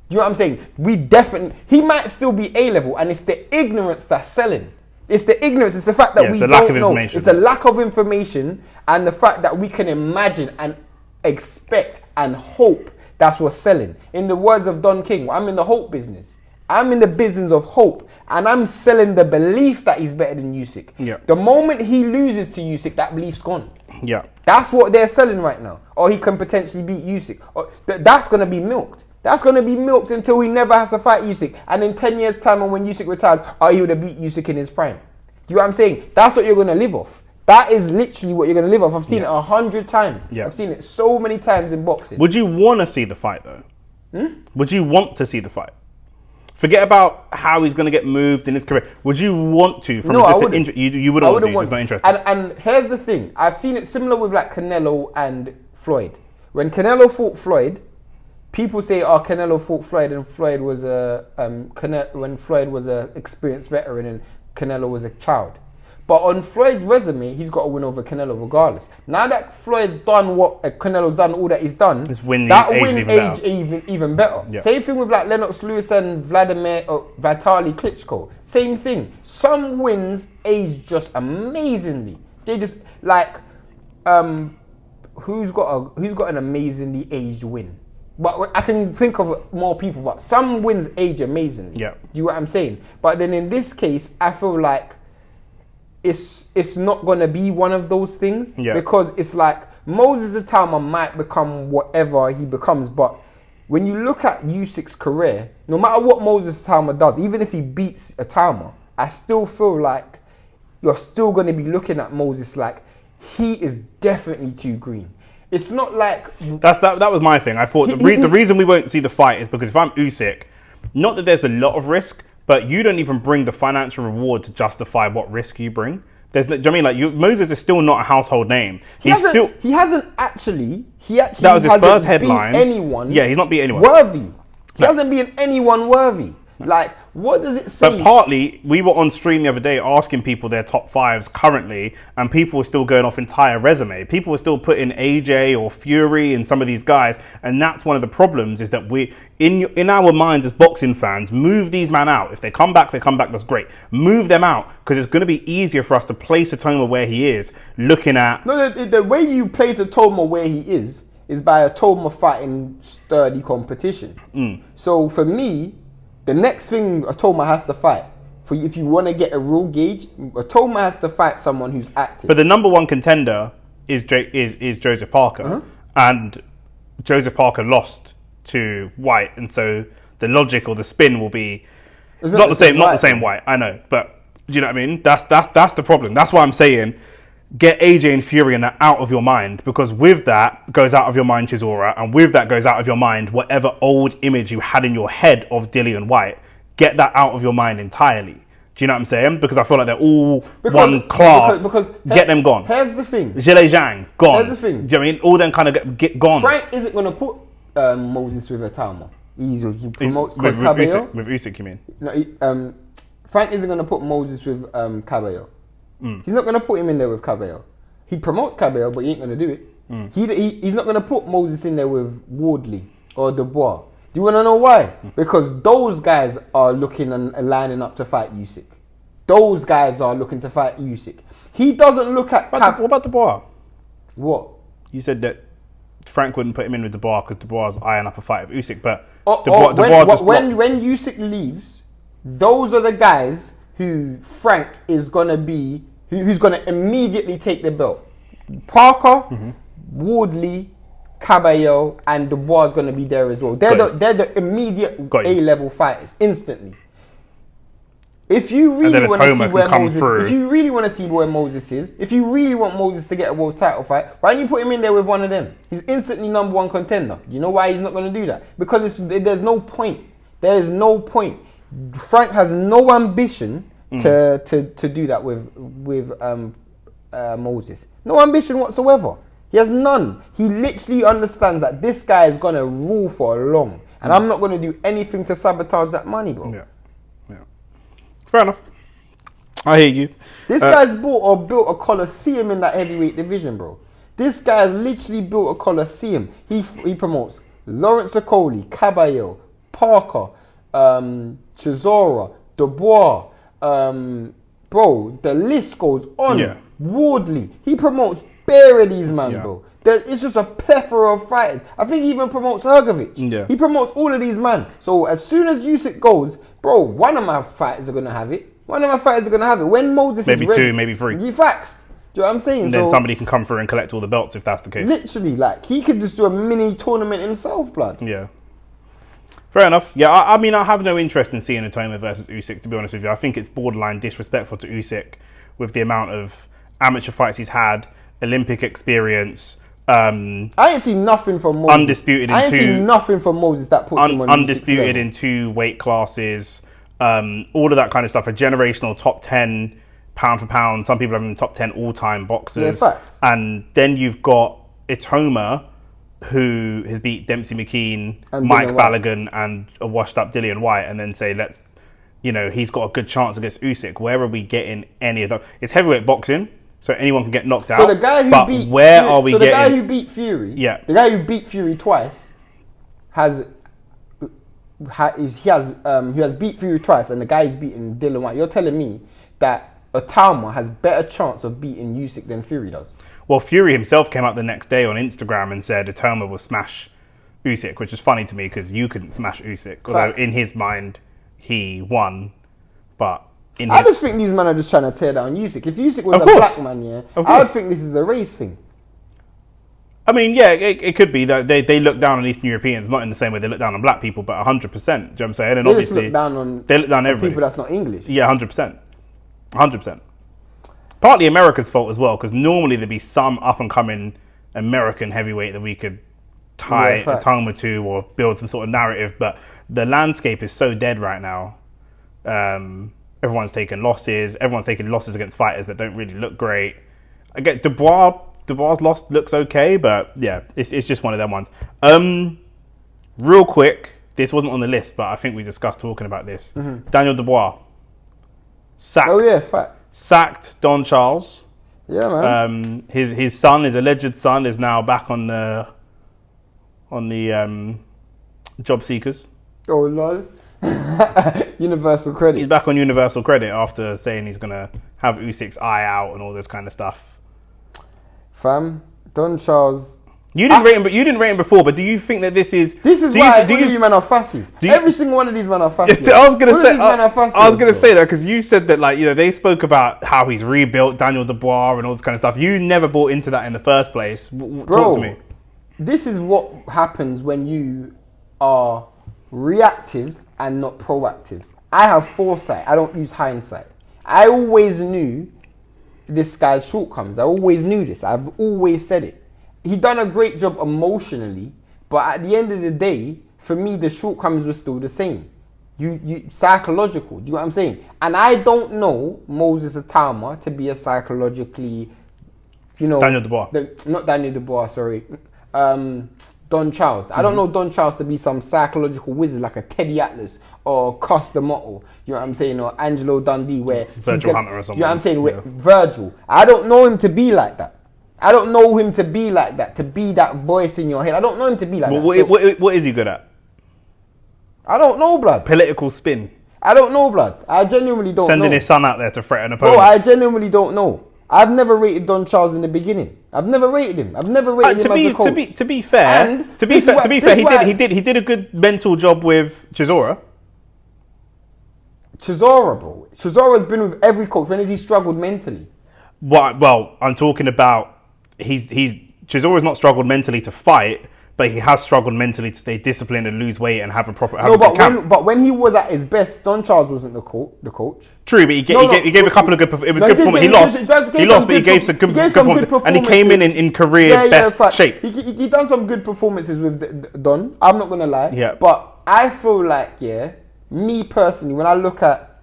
Do you know what I'm saying? He might still be A-level, and it's the ignorance that's selling. It's the ignorance. It's the fact that we don't know. It's the lack of information and the fact that we can imagine and expect and hope. That's what's selling. In the words of Don King, I'm in the hope business. I'm in the business of hope, and I'm selling the belief that he's better than Usyk. Yeah. The moment he loses to Usyk, that belief's gone. Yeah. That's what they're selling right now. Or he can potentially beat Usyk. That's going to be milked. That's going to be milked until he never has to fight Usyk. And in 10 years' time, and when Usyk retires, he would have beat Usyk in his prime. Do you know what I'm saying? That's what you're going to live off. That is literally what you're going to live off. I've seen it 100 times. Yeah. I've seen it so many times in boxing. Would you want to see the fight, though? Would you want to see the fight? Forget about how he's going to get moved in his career. Would you want to? From just an injury, you wouldn't want to. You're just not interested. And here's the thing. I've seen it similar with like Canelo and Floyd. When Canelo fought Floyd, people say, Canelo fought Floyd, and Floyd was when Floyd was an experienced veteran and Canelo was a child. But on Floyd's resume, he's got a win over Canelo regardless. Now that Floyd's done what Canelo's done, all that he's done, that win age even better. Yeah. Same thing with like Lennox Lewis and Vitaly Klitschko. Same thing. Some wins age just amazingly. They just like who's got an amazingly aged win? But I can think of more people, but some wins age amazingly. Yeah. Do you know what I'm saying? But then in this case, I feel like it's not going to be one of those things. Yeah. Because it's like Moses Itauma might become whatever he becomes, but when you look at Usyk's career, no matter what Moses Itauma does, even if he beats Itauma, I still feel like you're still going to be looking at Moses like he is definitely too green. It's not like that was my thing. I thought the reason we won't see the fight is because if I'm Usyk, not that there's a lot of risk, but you don't even bring the financial reward to justify what risk you bring. Do you know what I mean? Like Moses is still not a household name. He hasn't actually that was his first headline. Anyone? Yeah, he's not beat anyone worthy. He hasn't beaten anyone worthy. Like, what does it say? But partly, we were on stream the other day asking people their top fives currently, and people were still going off entire resume. People were still putting AJ or Fury and some of these guys, and that's one of the problems, is that we, in our minds as boxing fans, move these men out. If they come back, that's great. Move them out, because it's going to be easier for us to place Itauma where he is, looking at... No, the way you place Itauma where he is by Itauma fighting sturdy competition. So for me... the next thing Itauma has to fight, if you want to get a real gauge, Itauma has to fight someone who's active. But the number one contender is Joseph Parker, and Joseph Parker lost to White, and so the logic or the spin will be not the same White. I know, but do you know what I mean? That's the problem. That's why I'm saying get AJ and Fury and that out of your mind, because with that goes out of your mind Chisora, and with that goes out of your mind whatever old image you had in your head of Dillian Whyte. Get that out of your mind entirely, Do you know what I'm saying? Because I feel like they're all one class. Because get them gone. Here's the thing. Zhile Zhang, gone. Here's the thing. Do you know what I mean? All them kind of get gone. Frank isn't going to put Moses with Itauma. He promotes with Usyk, you mean? No, Frank isn't going to put Moses with Cabello. He's not going to put him in there with Cabello. He promotes Cabello, but he ain't going to do it. He's not going to put Moses in there with Wardley or Dubois. Do you want to know why? Because those guys are looking and lining up to fight Usyk. Those guys are looking to fight Usyk. He doesn't look at... What about Dubois? What? You said that Frank wouldn't put him in with Dubois because Dubois is eyeing up a fight with Usyk, but when Usyk leaves, those are the guys who Frank is going to be... who's going to immediately take the belt. Parker, Wardley, Cabello, and Dubois is going to be there as well. They're the immediate A-level fighters instantly. If you really want to see where Moses, if you really want to see where Moses is, if you really want Moses to get a world title fight, why don't you put him in there with one of them? He's instantly #1 contender. You know why he's not going to do that? Because there's no point. There is no point. Frank has no ambition to do that with Moses. No ambition whatsoever. He has none. He literally understands that this guy is going to rule for long. And I'm not going to do anything to sabotage that money, bro. Yeah. Fair enough. I hear you. This guy's built a coliseum in that heavyweight division, bro. This guy's literally built a coliseum. He promotes Lawrence Okoli, Cabello, Parker, Chisora, Dubois. Bro, the list goes on. Yeah. Wardley. He promotes bare of these man, bro. It's just a plethora of fighters. I think he even promotes Hrgovic. Yeah. He promotes all of these man. So as soon as Usyk goes, bro, one of my fighters are going to have it. When Moses maybe is ready, 2, maybe 3. You facts. Do you know what I'm saying? And then somebody can come through and collect all the belts if that's the case. Literally, like, he could just do a mini tournament himself, blood. Yeah. Fair enough. Yeah, I mean, I have no interest in seeing Itauma versus Usyk, to be honest with you. I think it's borderline disrespectful to Usyk with the amount of amateur fights he's had, Olympic experience. I ain't seen nothing from Moses. Undisputed in I ain't seen nothing from Moses that puts him on undisputed in 2 weight classes. All of that kind of stuff. A generational top 10 pound for pound. Some people have him in the top 10 all-time boxers. Yeah, facts. And then you've got Itauma, who has beat Dempsey McKean, and Mike Balogun, and a washed-up Dillian Whyte, and then say, he's got a good chance against Usyk. Where are we getting any of that? It's heavyweight boxing, so anyone can get knocked out. So the guy who the guy who beat Fury, the guy who beat Fury twice, has beat Fury twice, and the guy who's beaten Dillian Whyte. You're telling me that Itauma has better chance of beating Usyk than Fury does? Well, Fury himself came up the next day on Instagram and said Itauma will smash Usyk, which is funny to me because you couldn't smash Usyk. Although in his mind, he won. But I just think these men are just trying to tear down Usyk. If Usyk was a black man, I would think this is a race thing. I mean, yeah, it could be that they look down on Eastern Europeans, not in the same way they look down on black people, but 100%. Do you know what I'm saying? And they obviously, look down on everybody. People that's not English. Yeah, 100%. 100%. Partly America's fault as well, because normally there'd be some up-and-coming American heavyweight that we could tie Itauma to or build some sort of narrative, but the landscape is so dead right now. Everyone's taking losses. Everyone's taking losses against fighters that don't really look great. I get Dubois' loss looks okay, but yeah, it's just one of them ones. Real quick, this wasn't on the list, but I think we discussed talking about this. Daniel Dubois. Sacked. Oh yeah, fact. Sacked Don Charles. Yeah, man. His son, his alleged son, is now back on the job seekers. Oh lol. Universal credit. He's back on universal credit after saying he's gonna have Usyk's eye out and all this kind of stuff. Fam, Don Charles. You didn't rate him before, but do you think that this is why all of you men are fascists? Every single one of these men are fascists. I was gonna say that because you said that they spoke about how he's rebuilt Daniel Dubois and all this kind of stuff. You never bought into that in the first place. Talk to me. This is what happens when you are reactive and not proactive. I have foresight. I don't use hindsight. I always knew this guy's shortcomings. I always knew this. I've always said it. He done a great job emotionally, but at the end of the day, for me, the shortcomings were still the same. You psychological. Do you know what I'm saying? And I don't know Moses Itauma to be a psychologically, Daniel Dubois. Not Daniel Dubois, sorry. Don Charles. I don't know Don Charles to be some psychological wizard like a Teddy Atlas or Costa Motto. You know what I'm saying? Or Angelo Dundee, where Virgil Hunter or something. You know what I'm saying? Virgil. I don't know him to be like that. I don't know him to be like that. To be that voice in your head. I don't know him to be like that. What is he good at? I don't know, blood. Political spin. I don't know, blood. I genuinely don't know. Sending his son out there to threaten opponents. Bro, I genuinely don't know. I've never rated Don Charles in the beginning. I've never rated him. I've never rated him as a coach. To be fair, he did a good mental job with Chisora. Chisora, bro. Chisora's been with every coach. When has he struggled mentally? Well, I'm talking about Chisora's not struggled mentally to fight, but he has struggled mentally to stay disciplined and lose weight and have a proper. But when he was at his best, Don Charles wasn't the coach. True, but he gave a couple of good. It was good performance. He lost, but he gave some good performances, and he came in career best shape. He done some good performances with Don. I'm not gonna lie. Yeah. But I feel like, me personally, when I look at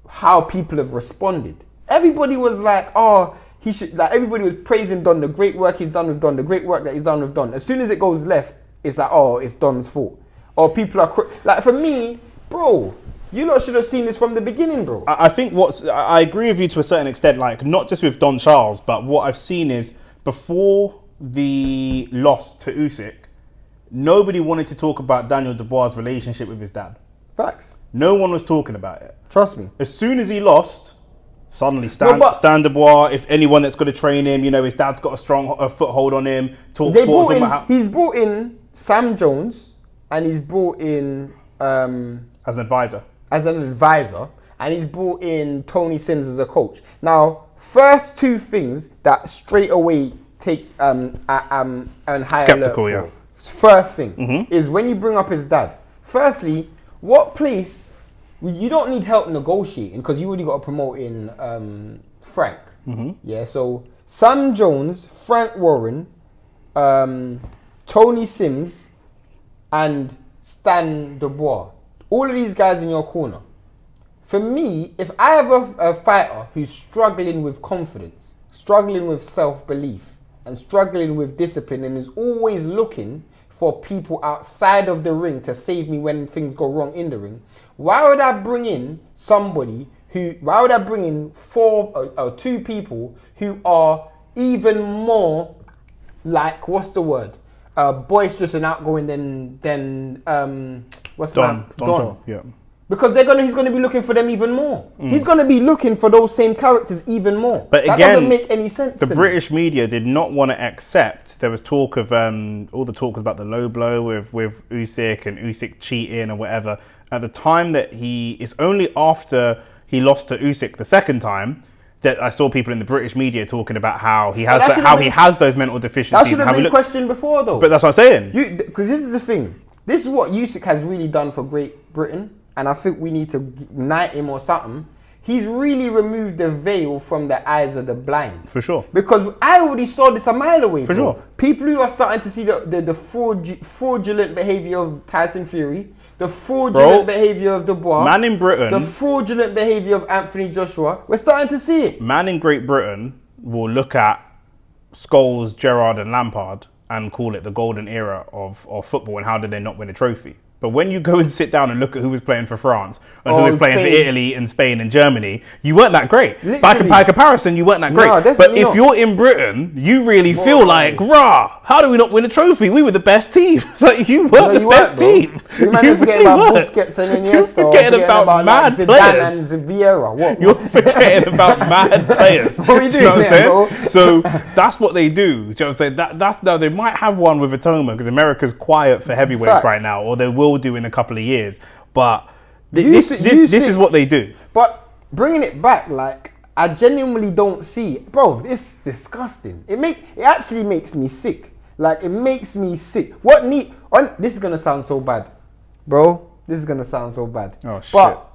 how people have responded, everybody was like, oh. He should, like, everybody was praising Don, the great work he's done with Don, the great work that he's done with Don. As soon as it goes left, it's like, oh, it's Don's fault. Or people are like, for me, bro, you lot should have seen this from the beginning, bro. I think I agree with you to a certain extent, like not just with Don Charles, but what I've seen is before the loss to Usyk, nobody wanted to talk about Daniel Dubois' relationship with his dad. Facts. No one was talking about it. Trust me. As soon as he lost, suddenly Stan Dubois, if anyone that's going to train him, his dad's got a strong foothold on him. He's brought in Sam Jones, and he's brought in as an advisor. And he's brought in Tony Sims as a coach. Now, first two things that straight away take and higher skeptical, alert for. First thing is when you bring up his dad. Firstly, what place? You don't need help negotiating because you already got a promoting Frank. Yeah, so Sam Jones, Frank Warren, Tony Sims, and Stan Dubois. All of these guys in your corner. For me, if I have a fighter who's struggling with confidence, struggling with self-belief, and struggling with discipline, and is always looking for people outside of the ring to save me when things go wrong in the ring, why would I bring in two people who are even more like, boisterous and outgoing than Don. Yeah. Because he's gonna be looking for them even more. He's gonna be looking for those same characters even more. But that again, doesn't make any sense. The British media did not want to accept. There was talk of all the talk was about the low blow with Usyk and Usyk cheating or whatever. At the time that it's only after he lost to Usyk the second time that I saw people in the British media talking about how he has those mental deficiencies. That should have been questioned before, though. But that's what I'm saying. Because this is the thing. This is what Usyk has really done for Great Britain, and I think we need to knight him or something. He's really removed the veil from the eyes of the blind. For sure. Because I already saw this a mile away. For sure. People who are starting to see the fraudulent behaviour of Tyson Fury, the fraudulent behaviour of Dubois, man in Britain, the fraudulent behaviour of Anthony Joshua, we're starting to see it. Man in Great Britain will look at Scholes, Gerrard and Lampard and call it the golden era of football and how did they not win a trophy. But when you go and sit down and look at who was playing for France and who was playing for Italy and Spain and Germany, you weren't that great. By comparison, you weren't that great. No, but if you're in Britain, you really feel like, rah, how do we not win a trophy? We were the best team. It's like, you weren't the best team. You might forget about Busquets and Iniesta. You're forgetting about mad players. And Vieira. You're forgetting about mad players. What are we doing, bro? So that's what they do. Do you know what I'm saying? That's now they might have one with Itauma because America's quiet for heavyweights right now, or they will do in a couple of years, but this is what they do. But bringing it back, like, I genuinely don't see, bro. It's disgusting. It actually makes me sick. Like, it makes me sick. This is gonna sound so bad, bro. This is gonna sound so bad. Oh shit! But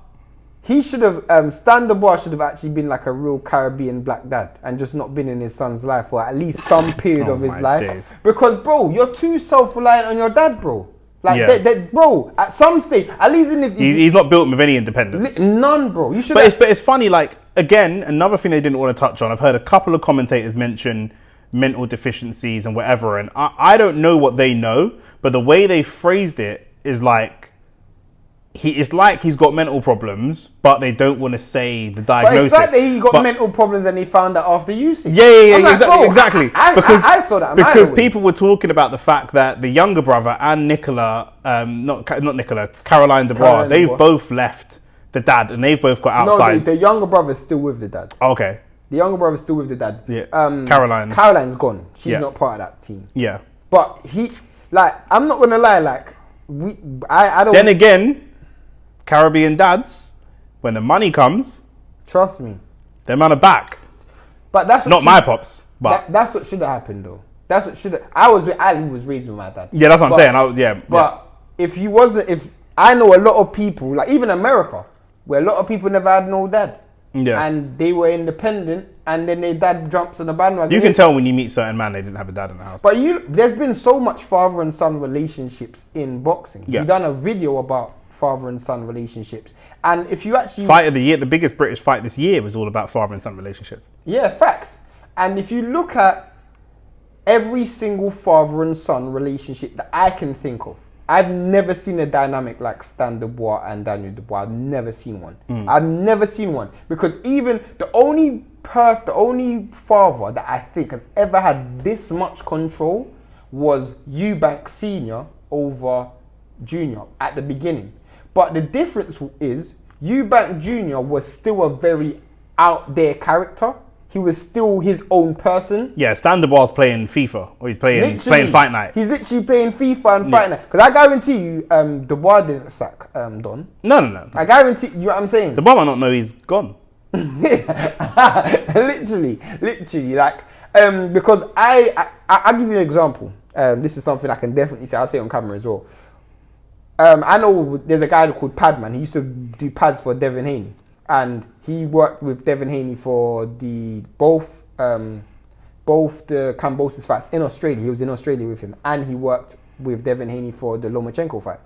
he should have. Stan Dubois should have actually been like a real Caribbean black dad and just not been in his son's life for at least some period of his life. Days. Because, bro, you're too self-reliant on your dad, bro. Like, bro, at some stage, at least if he's not built with any independence. None, bro. You should. But it's funny. Like, again, another thing they didn't want to touch on. I've heard a couple of commentators mention mental deficiencies and whatever, and I don't know what they know, but the way they phrased it is like it's like he's got mental problems, but they don't want to say the diagnosis. But it's like that he got mental problems and he found out after Usyk. Yeah, exactly. I saw that because people were talking about the fact that the younger brother and Caroline Dubois, they've both left the dad and they've both got outside. No, the younger brother's still with the dad. Okay. The younger brother's still with the dad. Yeah. Caroline's gone. She's not part of that team. Yeah. But I'm not gonna lie. I don't. Then again, Caribbean dads, when the money comes, trust me, their man are back. But that's not my pops. But that's what should have happened, though. That's what should have. I was raised with my dad. Yeah, that's what I'm saying. But if I know a lot of people, like even America, where a lot of people never had no dad. Yeah. And they were independent, and then their dad jumps on the bandwagon. You can tell when you meet certain men, they didn't have a dad in the house. But there's been so much father and son relationships in boxing. Yeah. We've done a video about father and son relationships, and if you actually fight of the year, the biggest British fight this year was all about father and son relationships. Yeah, facts. And if you look at every single father and son relationship that I can think of, I've never seen a dynamic like Stan Dubois and Daniel Dubois. I've never seen one. I've never seen one, because even the only father that I think has ever had this much control was Eubank Senior over Junior at the beginning. But the difference is Eubank Junior was still a very out there character. He was still his own person. Yeah, Stan Dubois playing FIFA, or he's playing Fight Night. He's literally playing FIFA and Fight Night. Because I guarantee you, Dubois didn't sack Don. No. I guarantee you know what I'm saying. Dubois might not know he's gone. literally, like because I'll give you an example. This is something I can definitely say. I'll say it on camera as well. I know there's a guy called Padman. He used to do pads for Devin Haney, and he worked with Devin Haney for both the Kambosos fights in Australia. He was in Australia with him, and he worked with Devin Haney for the Lomachenko fight.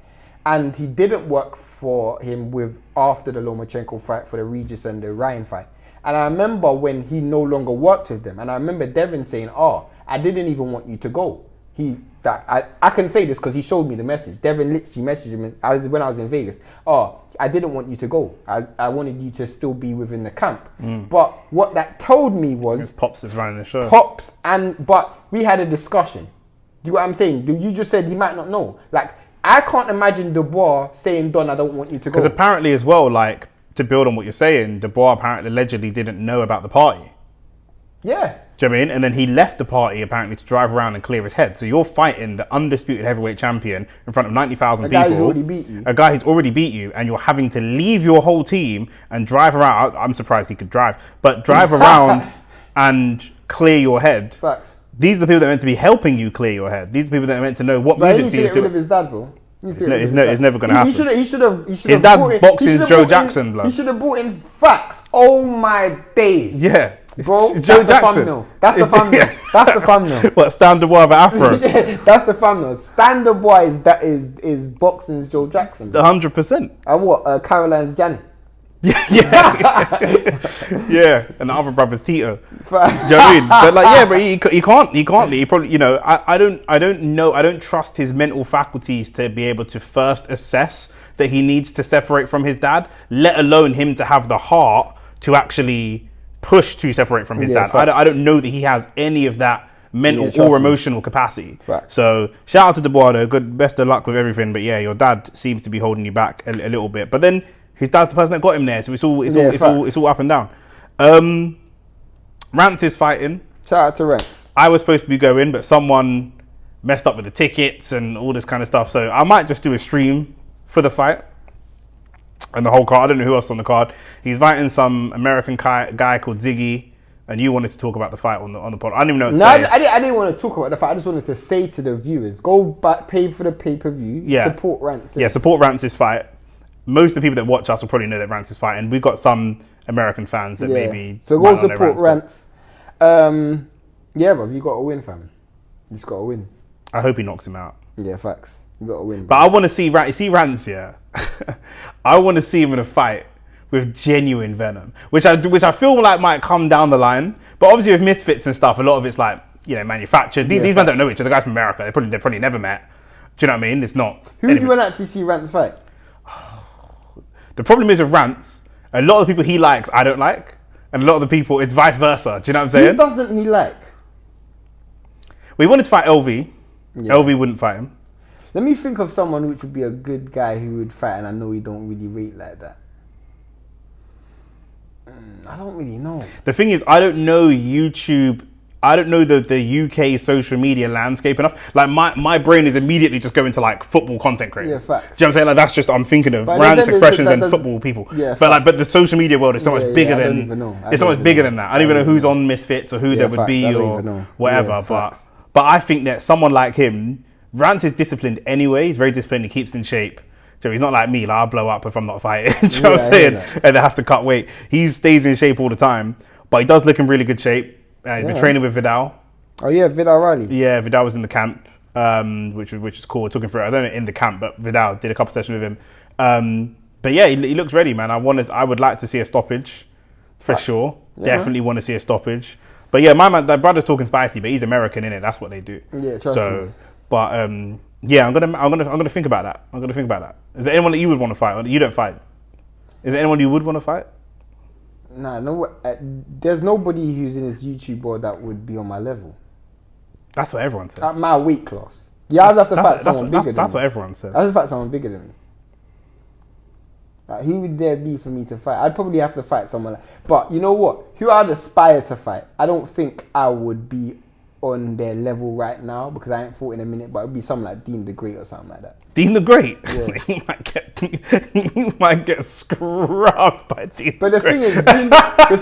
And he didn't work for him after the Lomachenko fight for the Regis and the Ryan fight. And I remember when he no longer worked with them, and I remember Devin saying, I didn't even want you to go. I can say this because he showed me the message. Devin literally messaged him when I was in Vegas. I didn't want you to go. I wanted you to still be within the camp. But what that told me was Pops is running the show. But we had a discussion. Do you know what I'm saying? You just said he might not know. Like, I can't imagine Dubois saying, Don, I don't want you to go. Because apparently as well, like, to build on what you're saying, Dubois apparently allegedly didn't know about the party. Yeah. Do you know what I mean? And then he left the party apparently to drive around and clear his head. So you're fighting the undisputed heavyweight champion in front of 90,000 people. A guy who's already beat you. A guy who's already beat you, and you're having to leave your whole team and drive around. I'm surprised he could drive, but drive around and clear your head. Facts. These are the people that are meant to be helping you clear your head. These are the people that are meant to know what music to use. He needs to get rid of his dad, bro. It's never going to happen. He should have. His dad's boxing Joe Jackson, blood. He should have brought in facts. Oh my days. Yeah. Bro, Joe that's Jackson. The thumbnail. That's the thumbnail. Yeah. That's the thumbnail. What, Stan Dubois of Afro? Yeah, that's the thumbnail. Stan Dubois is boxing's Joe Jackson. 100%. And what? Caroline's Janet. Yeah. And the other brother's Tito. Do you know what I mean? But like, yeah, but he can't. He probably, you know, I don't know. I don't trust his mental faculties to be able to first assess that he needs to separate from his dad, let alone him to have the heart to actually push to separate from his dad. I don't know that he has any of that mental or emotional capacity. Fact. So shout out to Dubois, though. Best of luck with everything. But yeah, your dad seems to be holding you back a little bit. But then his dad's the person that got him there, so it's all up and down. Rance is fighting. Shout out to Rance. I was supposed to be going, but someone messed up with the tickets and all this kind of stuff. So I might just do a stream for the fight and the whole card. I don't know who else on the card. He's fighting some American guy called Ziggy, and you wanted to talk about the fight on the pod. I don't even know what to say. I didn't want to talk about the fight. I just wanted to say to the viewers, go back, pay for the pay-per-view. Yeah. Support Rance. Yeah, support Rance's fight. Most of the people that watch us will probably know that Rance is fighting. We've got some American fans that maybe... So go support Rance. Yeah, but you got to win, fam. You just got to win. I hope he knocks him out. Yeah, facts. You got to win. But I want to see Rance, yeah. I want to see him in a fight with genuine venom, which I feel like might come down the line. But obviously with misfits and stuff, a lot of it's like, you know, manufactured. These men don't know each other. The guys from America, they probably never met. Do you know what I mean? It's not. Who do you want to actually see Rance fight? The problem is with Rance, a lot of the people he likes, I don't like. And a lot of the people, it's vice versa. Do you know what I'm saying? Who doesn't he like? We wanted to fight LV. Yeah. LV wouldn't fight him. Let me think of someone which would be a good guy who would fight, and I know he don't really rate like that. I don't really know. The thing is, I don't know YouTube. I don't know the UK social media landscape enough. Like my brain is immediately just going to like football content creators. Yeah, facts. Do you know what I'm saying? Like that's just I'm thinking of rants, expressions, and football people. Yeah, but the social media world is so much bigger than. It's so much bigger than that. I don't even know who's on Misfits or who there would be or whatever. But I think that someone like him, Rance is disciplined anyway. He's very disciplined. He keeps in shape. So he's not like me. Like I'll blow up if I'm not fighting. Do you know what I'm saying? And they have to cut weight. He stays in shape all the time, but he does look in really good shape. He's been training with Vidal. Oh yeah, Vidal Riley. Yeah, Vidal was in the camp, which is cool. I took him through. I don't know in the camp, but Vidal did a couple sessions with him. But yeah, he looks ready, man. I would like to see a stoppage for sure. Yeah. Definitely want to see a stoppage. But yeah, my man, that brother's talking spicy, but he's American, innit? That's what they do. Yeah, trust me. But yeah, I'm gonna think about that. I'm gonna think about that. Is there anyone that you would want to fight? Or you don't fight? Is there anyone you would want to fight? Nah, no. There's nobody who's in this YouTube world that would be on my level. That's what everyone says. At my weight class. Yeah, I have to fight someone bigger than me. That's what everyone says. I have to fight someone bigger than me. Like, who would there be for me to fight? I'd probably have to fight someone but you know what? Who I'd aspire to fight, I don't think I would be on their level right now because I ain't fought in a minute, but it would be something like Dean the Great or something like that. Dean the Great? Yeah. you might get scrubbed by Dean But the Great. The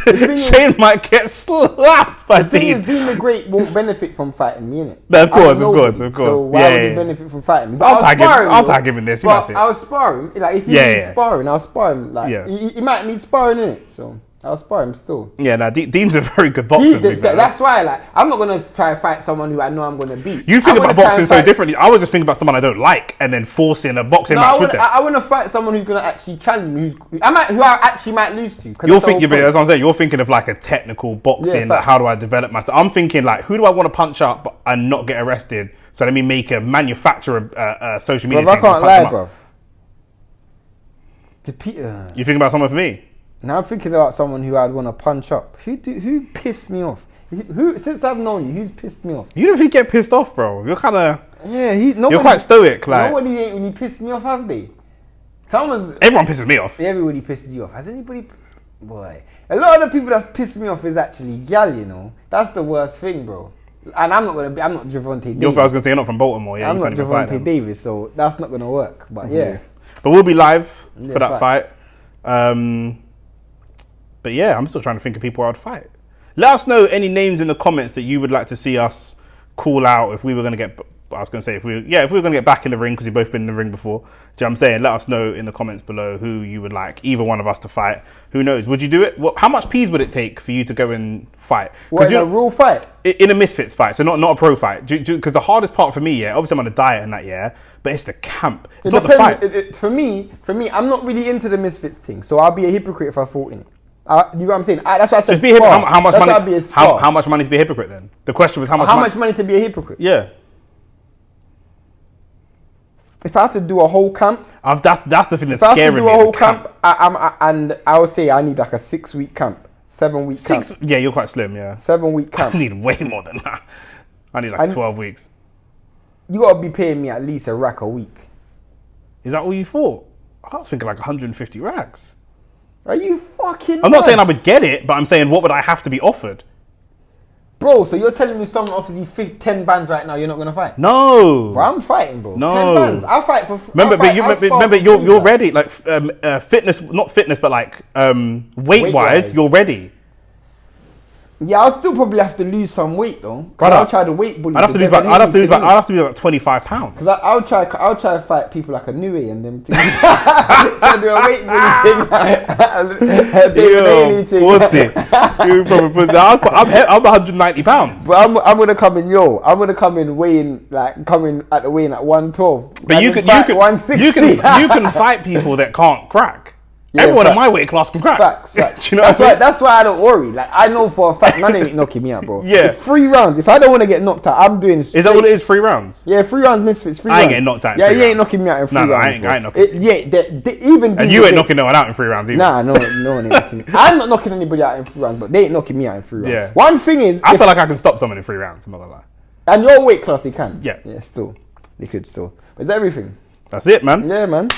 thing is, Shane might get slapped by Dean. The thing is, Dean the Great won't benefit from fighting me, innit? No, of course. So why would he benefit from fighting me? But I'll tag him in this. But I was sparring. Like, if he needs sparring, I'll spar him. Like, he might need sparring, innit? So I'll spar him still. Yeah, no, Dean's a very good boxer. That's why, like, I'm not gonna try to fight someone who I know I'm gonna beat. You think about boxing so differently. I was just thinking about someone I don't like, and then forcing a boxing match with them. I want to fight someone who's gonna actually challenge me, who I actually might lose to. That's what I'm saying. You're thinking of like a technical boxing. Like, how do I develop myself? I'm thinking like, who do I want to punch up and not get arrested? So let me make a manufacturer social media. Bro, I can't lie, bro. You think about someone for me? Now I'm thinking about someone who I'd want to punch up. Who pissed me off? Who since I've known you, who's pissed me off? You don't really get pissed off, bro. You're kind of you're quite stoic. Like nobody ain't really pissed me off, have they? Everyone pisses me off. Everybody pisses you off. Has anybody? Boy, a lot of the people that's pissed me off is actually gal. You know, that's the worst thing, bro. And I'm not Gervonta Davis. I was gonna say you're not from Baltimore. Yeah, I'm not Gervonta Davis, so that's not gonna work. But yeah, but we'll be live for that fight. But yeah, I'm still trying to think of people I'd fight. Let us know any names in the comments that you would like to see us call out if we were going to get... I was going to say, if we were going to get back in the ring, because we've both been in the ring before. Do you know what I'm saying? Let us know in the comments below who you would like either one of us to fight. Who knows? Would you do it? How much peas would it take for you to go and fight? What, in a real fight? In a misfits fight, so not a pro fight. Because the hardest part for me, obviously I'm on a diet and that, but it's the camp. It's not the fight. For me, I'm not really into the misfits thing, so I'll be a hypocrite if I fought in it. You know what I'm saying? That's why I said how much money to be a hypocrite then? The question was how much money to be a hypocrite? Yeah. If I have to do a whole camp, that's the thing that's scary. If I have to do a whole camp, I would say I need like a 6-week camp, 7-week camp. Yeah, you're quite slim. Yeah. 7-week camp. I need way more than that. I need like 12 weeks. You gotta be paying me at least a rack a week. Is that all you thought? I was thinking like 150 racks. Are you fucking I'm not saying I would get it, but I'm saying what would I have to be offered? Bro, so you're telling me if someone offers you 10 bands right now, you're not going to fight? No. Bro, I'm fighting, bro. No. 10 bands. I'll fight for... Remember, you're ready. Like, fitness, not fitness, but like weight-wise, you're ready. Yeah, I'll still probably have to lose some weight though. Brother, I'll try to weight bully. I'd have to lose about 25 pounds. Because I'll try to fight people like a Nui and them things. Try to do a weight bully thing. What's it? You probably pussy. I'm 190 pounds. But I'm gonna come in weighing at the weighing at 112. But you can 160. you can fight people that can't crack. Yeah, everyone in my weight class can crack. Facts. You know that's why I don't worry. Like I know for a fact, none ain't knocking me out, bro. Yeah. If 3 rounds. If I don't want to get knocked out, I'm doing. Straight. Is that what it is? 3 rounds? Yeah, 3 rounds, misfits. 3 I rounds. ain't getting knocked out. Yeah, you ain't knocking me out in 3 rounds. No, I ain't knocking. Even. And you ain't knocking no one out in 3 rounds either. Nah, no one ain't knocking me. I'm not knocking anybody out in 3 rounds, but they ain't knocking me out in 3 rounds. Yeah. One thing is, I feel like I can stop someone in 3 rounds. I'm not gonna lie. And your weight class, they can. Yeah. Yeah, still, they could still. But it's everything. That's it, man. Yeah, man.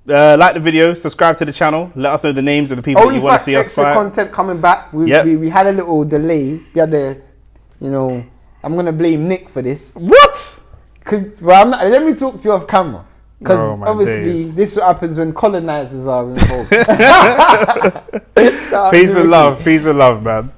Like the video, subscribe to the channel. Let us know the names of the people that you want to see us fight. Content coming back. We had a little delay. We had I'm gonna blame Nick for this. What? Let me talk to you off camera. Because obviously this is what happens when colonizers are involved. Peace and love, man.